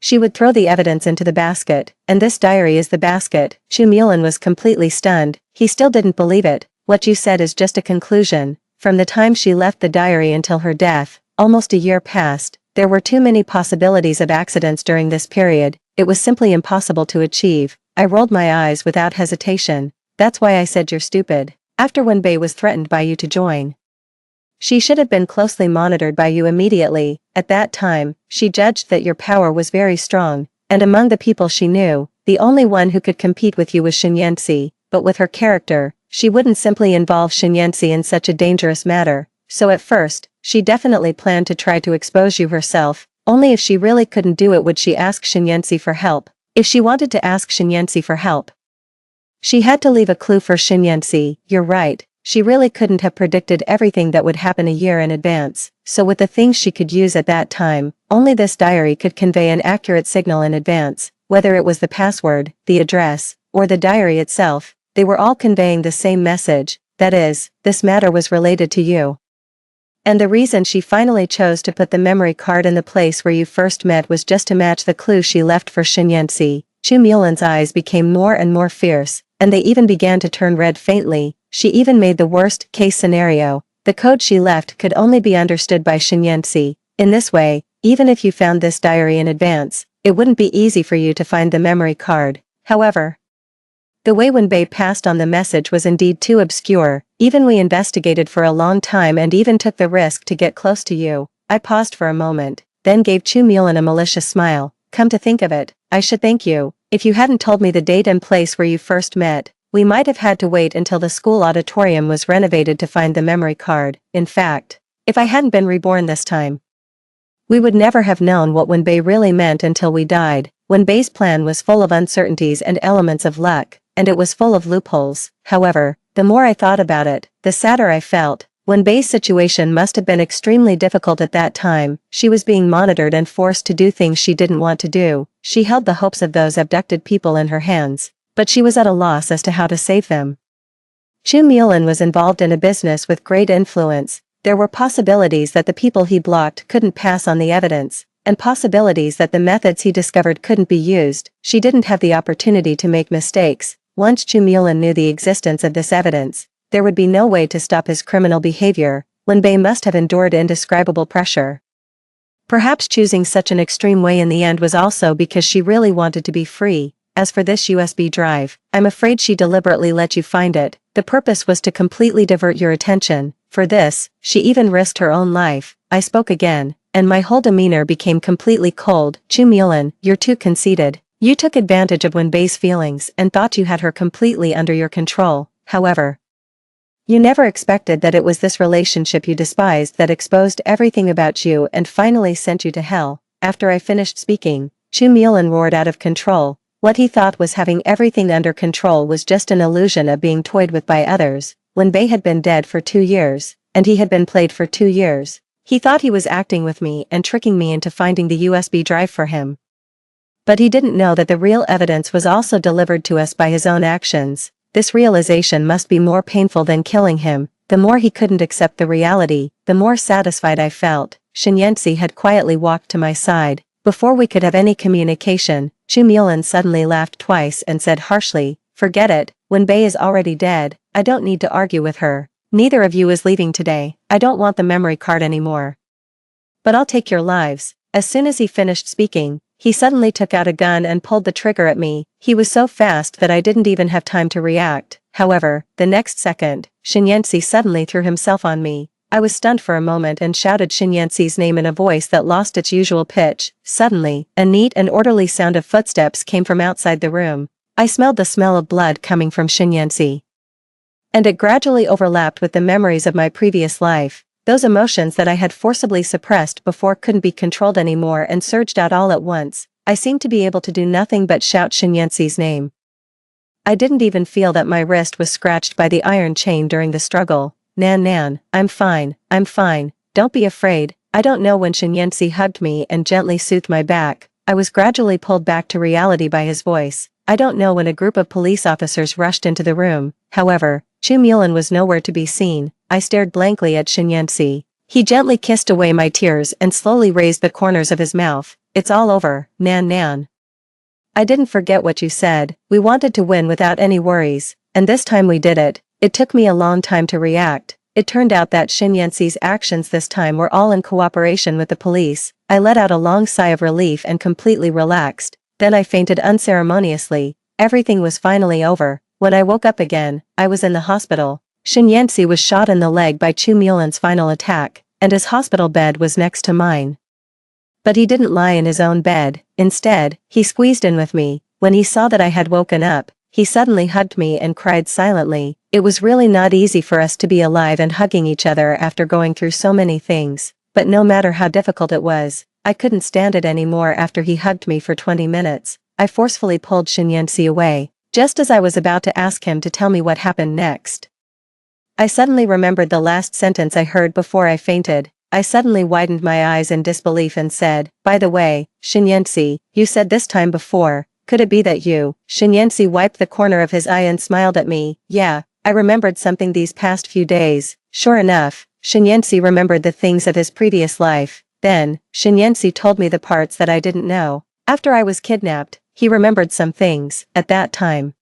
she would throw the evidence into the basket, and this diary is the basket." Chu Mulan was completely stunned. He still didn't believe it. "What you said is just a conclusion. From the time she left the diary until her death, almost a year passed. There were too many possibilities of accidents during this period. It was simply impossible to achieve." I rolled my eyes without hesitation. "That's why I said you're stupid. After Wen Bei was threatened by you to join, she should have been closely monitored by you immediately. At that time, she judged that your power was very strong, and among the people she knew, the only one who could compete with you was Shin Yanxi. But with her character, she wouldn't simply involve Shin Yanxi in such a dangerous matter. So at first, she definitely planned to try to expose you herself. Only if she really couldn't do it would she ask Shin Yanxi for help. If she wanted to ask Shin Yanxi for help, she had to leave a clue for Shin Yanxi. You're right. She really couldn't have predicted everything that would happen a year in advance. So with the things she could use at that time, only this diary could convey an accurate signal in advance. Whether it was the password, the address, or the diary itself, they were all conveying the same message. That is, this matter was related to you. And the reason she finally chose to put the memory card in the place where you first met was just to match the clue she left for Shin Yanxi. Chu Mulan's eyes became more and more fierce, and they even began to turn red faintly. She even made the worst-case scenario. The code she left could only be understood by Shin Yanxi. In this way, even if you found this diary in advance, it wouldn't be easy for you to find the memory card. However, the way Wen Bei passed on the message was indeed too obscure. Even we investigated for a long time and even took the risk to get close to you. I paused for a moment, then gave Chu Mulan a malicious smile. Come to think of it, I should thank you. If you hadn't told me the date and place where you first met, we might have had to wait until the school auditorium was renovated to find the memory card. In fact, if I hadn't been reborn this time, we would never have known what Wen Bei really meant until we died. Wen Bei's plan was full of uncertainties and elements of luck, and it was full of loopholes. However, the more I thought about it, the sadder I felt. Wen Bei's situation must have been extremely difficult at that time. She was being monitored and forced to do things she didn't want to do. She held the hopes of those abducted people in her hands, but she was at a loss as to how to save them. Chu Mulin was involved in a business with great influence. There were possibilities that the people he blocked couldn't pass on the evidence, and possibilities that the methods he discovered couldn't be used. She didn't have the opportunity to make mistakes. Once Chu Mulin knew the existence of this evidence, there would be no way to stop his criminal behavior. Wenbei must have endured indescribable pressure. Perhaps choosing such an extreme way in the end was also because she really wanted to be free. As for this USB drive, I'm afraid she deliberately let you find it. The purpose was to completely divert your attention. For this, she even risked her own life. I spoke again, and my whole demeanor became completely cold. Chu Mulin, you're too conceited. You took advantage of Wenbei's feelings and thought you had her completely under your control. However, you never expected that it was this relationship you despised that exposed everything about you and finally sent you to hell. After I finished speaking, Chu Mulin roared out of control. What he thought was having everything under control was just an illusion of being toyed with by others. Wenbei had been dead for 2 years, and he had been played for 2 years. He thought he was acting with me and tricking me into finding the USB drive for him. But he didn't know that the real evidence was also delivered to us by his own actions. This realization must be more painful than killing him. The more he couldn't accept the reality, the more satisfied I felt. Shen Yanxi had quietly walked to my side. Before we could have any communication, Chu Mulin suddenly laughed twice and said harshly, "Forget it, Wenbei is already dead. I don't need to argue with her. Neither of you is leaving today. I don't want the memory card anymore. But I'll take your lives." As soon as he finished speaking, he suddenly took out a gun and pulled the trigger at me. He was so fast that I didn't even have time to react. However, the next second, Shen Yanxi suddenly threw himself on me. I was stunned for a moment and shouted Shen Yanxi's name in a voice that lost its usual pitch. Suddenly, a neat and orderly sound of footsteps came from outside the room. I smelled the smell of blood coming from Shen Yanxi, and it gradually overlapped with the memories of my previous life. Those emotions that I had forcibly suppressed before couldn't be controlled anymore and surged out all at once. I seemed to be able to do nothing but shout Shen Yanxi's name. I didn't even feel that my wrist was scratched by the iron chain during the struggle. Nan, I'm fine, don't be afraid." I don't know when Shen Yanxi hugged me and gently soothed my back. I was gradually pulled back to reality by his voice. I don't know when a group of police officers rushed into the room. However, Chu Mulin was nowhere to be seen. I stared blankly at Shen Yanxi. He gently kissed away my tears and slowly raised the corners of his mouth. "It's all over, Nan. I didn't forget what you said. We wanted to win without any worries, and this time we did it. It took me a long time to react. It turned out that Shen Yanxi's actions this time were all in cooperation with the police." I let out a long sigh of relief and completely relaxed. Then I fainted unceremoniously. Everything was finally over. When I woke up again, I was in the hospital. Shen Yanxi was shot in the leg by Chu Mulin's final attack, and his hospital bed was next to mine. But he didn't lie in his own bed. Instead, he squeezed in with me. When he saw that I had woken up, he suddenly hugged me and cried silently. It was really not easy for us to be alive and hugging each other after going through so many things. But no matter how difficult it was, I couldn't stand it anymore. After he hugged me for 20 minutes, I forcefully pulled Shen Yanxi away. Just as I was about to ask him to tell me what happened next, I suddenly remembered the last sentence I heard before I fainted. I suddenly widened my eyes in disbelief and said, "By the way, Shen Yanxi, you said this time before. Could it be that you?" Shen Yanxi wiped the corner of his eye and smiled at me. "Yeah, I remembered something these past few days." Sure enough, Shen Yanxi remembered the things of his previous life. Then, Shen Yanxi told me the parts that I didn't know. After I was kidnapped, he remembered some things. At that time,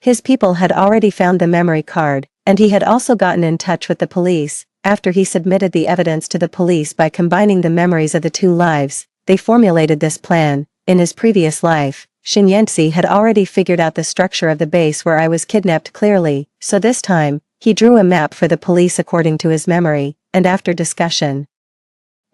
his people had already found the memory card, and he had also gotten in touch with the police. After he submitted the evidence to the police by combining the memories of the two lives, they formulated this plan. In his previous life, Shen Yanxi had already figured out the structure of the base where I was kidnapped clearly, so this time, he drew a map for the police according to his memory, and after discussion,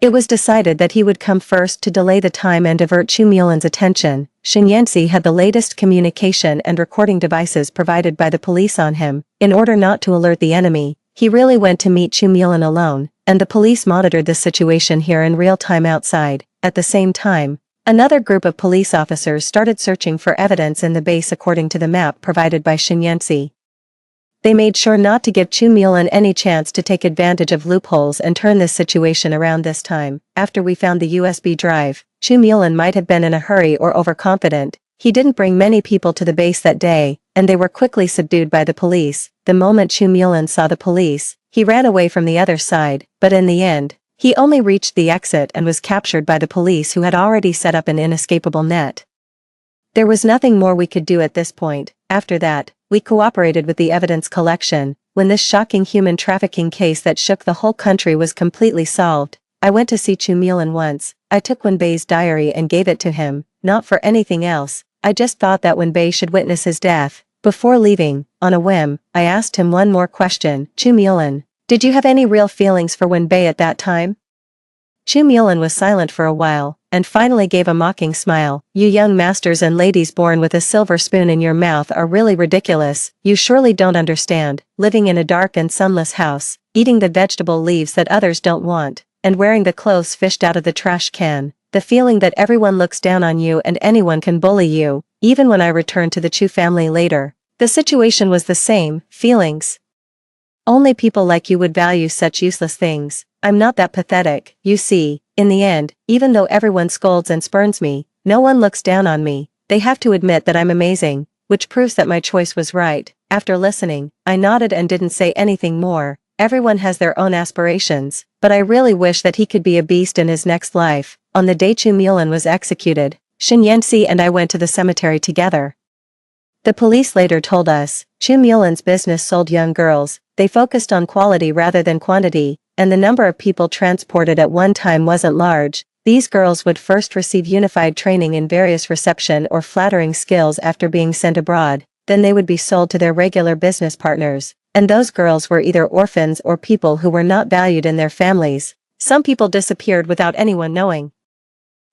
it was decided that he would come first to delay the time and divert Chu Mulin's attention. Shen Yanxi had the latest communication and recording devices provided by the police on him. In order not to alert the enemy, he really went to meet Chu Mulin alone, and the police monitored the situation here in real time outside. At the same time, another group of police officers started searching for evidence in the base according to the map provided by Shen Yanxi. They made sure not to give Chu Mulin any chance to take advantage of loopholes and turn this situation around this time. After we found the USB drive, Chu Mulin might have been in a hurry or overconfident. He didn't bring many people to the base that day. and they were quickly subdued by the police. The moment Chu Mulan saw the police, he ran away from the other side, but in the end, he only reached the exit and was captured by the police who had already set up an inescapable net. There was nothing more we could do at this point. After that, we cooperated with the evidence collection. When this shocking human trafficking case that shook the whole country was completely solved, I went to see Chu Mulan once. I took Wenbei's diary and gave it to him, not for anything else. I just thought that Wenbei should witness his death. Before leaving, on a whim, I asked him one more question. Chu Mulan, did you have any real feelings for Wenbei at that time? Chu Mulan was silent for a while, and finally gave a mocking smile. You young masters and ladies born with a silver spoon in your mouth are really ridiculous. You surely don't understand, living in a dark and sunless house, eating the vegetable leaves that others don't want, and wearing the clothes fished out of the trash can. The feeling that everyone looks down on you and anyone can bully you. Even when I returned to the Chu family later, the situation was the same. Feelings. Only people like you would value such useless things. I'm not that pathetic. You see, in the end, even though everyone scolds and spurns me, no one looks down on me. They have to admit that I'm amazing, which proves that my choice was right. After listening, I nodded and didn't say anything more. Everyone has their own aspirations, but I really wish that he could be a beast in his next life. On the day Chu Mulan was executed, Shen Yanxi and I went to the cemetery together. The police later told us, Chu Mulan's business sold young girls. They focused on quality rather than quantity, and the number of people transported at one time wasn't large. These girls would first receive unified training in various reception or flattering skills after being sent abroad, then they would be sold to their regular business partners, and those girls were either orphans or people who were not valued in their families. Some people disappeared without anyone knowing.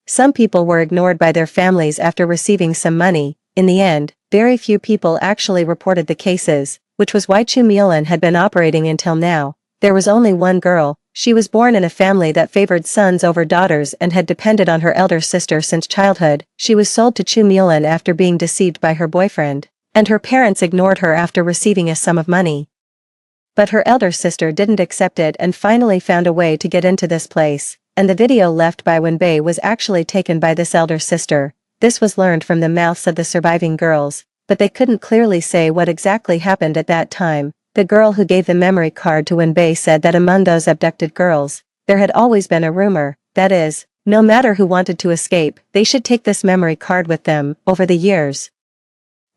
Some people were ignored by their families after receiving some money. In the end, very few people actually reported the cases, which was why Chu Mulan had been operating until now. There was only one girl. She was born in a family that favored sons over daughters and had depended on her elder sister since childhood. She was sold to Chu Mulan after being deceived by her boyfriend, and her parents ignored her after receiving a sum of money. But her elder sister didn't accept it and finally found a way to get into this place, and the video left by Wenbei was actually taken by this elder sister. This was learned from the mouths of the surviving girls, but they couldn't clearly say what exactly happened at that time. The girl who gave the memory card to Wenbei said that among those abducted girls, there had always been a rumor, that is, no matter who wanted to escape, they should take this memory card with them. Over the years,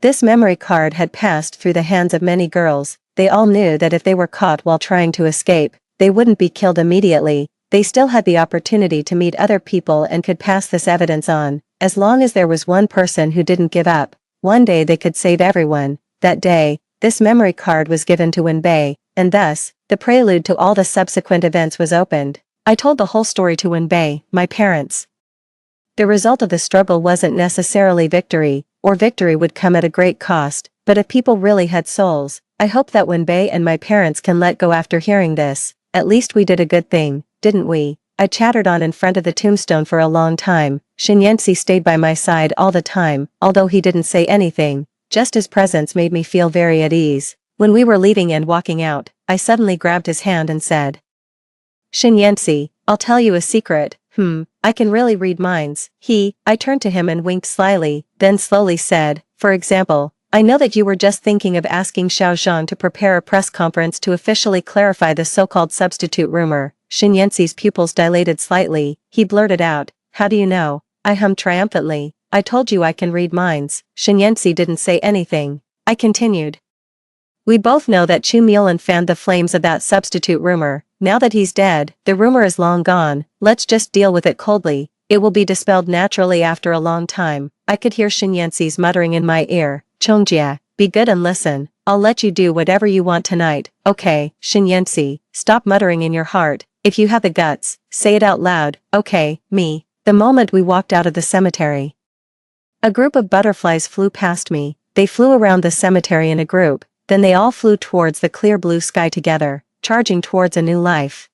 this memory card had passed through the hands of many girls. They all knew that if they were caught while trying to escape, they wouldn't be killed immediately. They still had the opportunity to meet other people and could pass this evidence on. As long as there was one person who didn't give up, one day they could save everyone. That day, this memory card was given to Wenbei, and thus, the prelude to all the subsequent events was opened. I told the whole story to Wenbei, my parents. The result of the struggle wasn't necessarily victory, or victory would come at a great cost, but if people really had souls, I hope that Wenbei and my parents can let go after hearing this. At least we did a good thing, didn't we? I chattered on in front of the tombstone for a long time. Shen Yanxi stayed by my side all the time, although he didn't say anything. Just his presence made me feel very at ease. When we were leaving and walking out, I suddenly grabbed his hand and said, Shen Yanxi, I'll tell you a secret. I can really read minds. I turned to him and winked slyly, then slowly said, for example, I know that you were just thinking of asking Xiao Zhan to prepare a press conference to officially clarify the so-called substitute rumor. Shen Yanxi's pupils dilated slightly. He blurted out, how do you know? I hummed triumphantly. I told you I can read minds. Shen Yanxi didn't say anything. I continued. We both know that Chu Mulan fanned the flames of that substitute rumor. Now that he's dead, the rumor is long gone. Let's just deal with it coldly. It will be dispelled naturally after a long time. I could hear Shen Yanxi's muttering in my ear. Chongjia, be good and listen. I'll let you do whatever you want tonight. Okay, Shen Yanxi, stop muttering in your heart. If you have the guts, say it out loud. Okay, me. The moment we walked out of the cemetery, a group of butterflies flew past me. They flew around the cemetery in a group, then they all flew towards the clear blue sky together, charging towards a new life.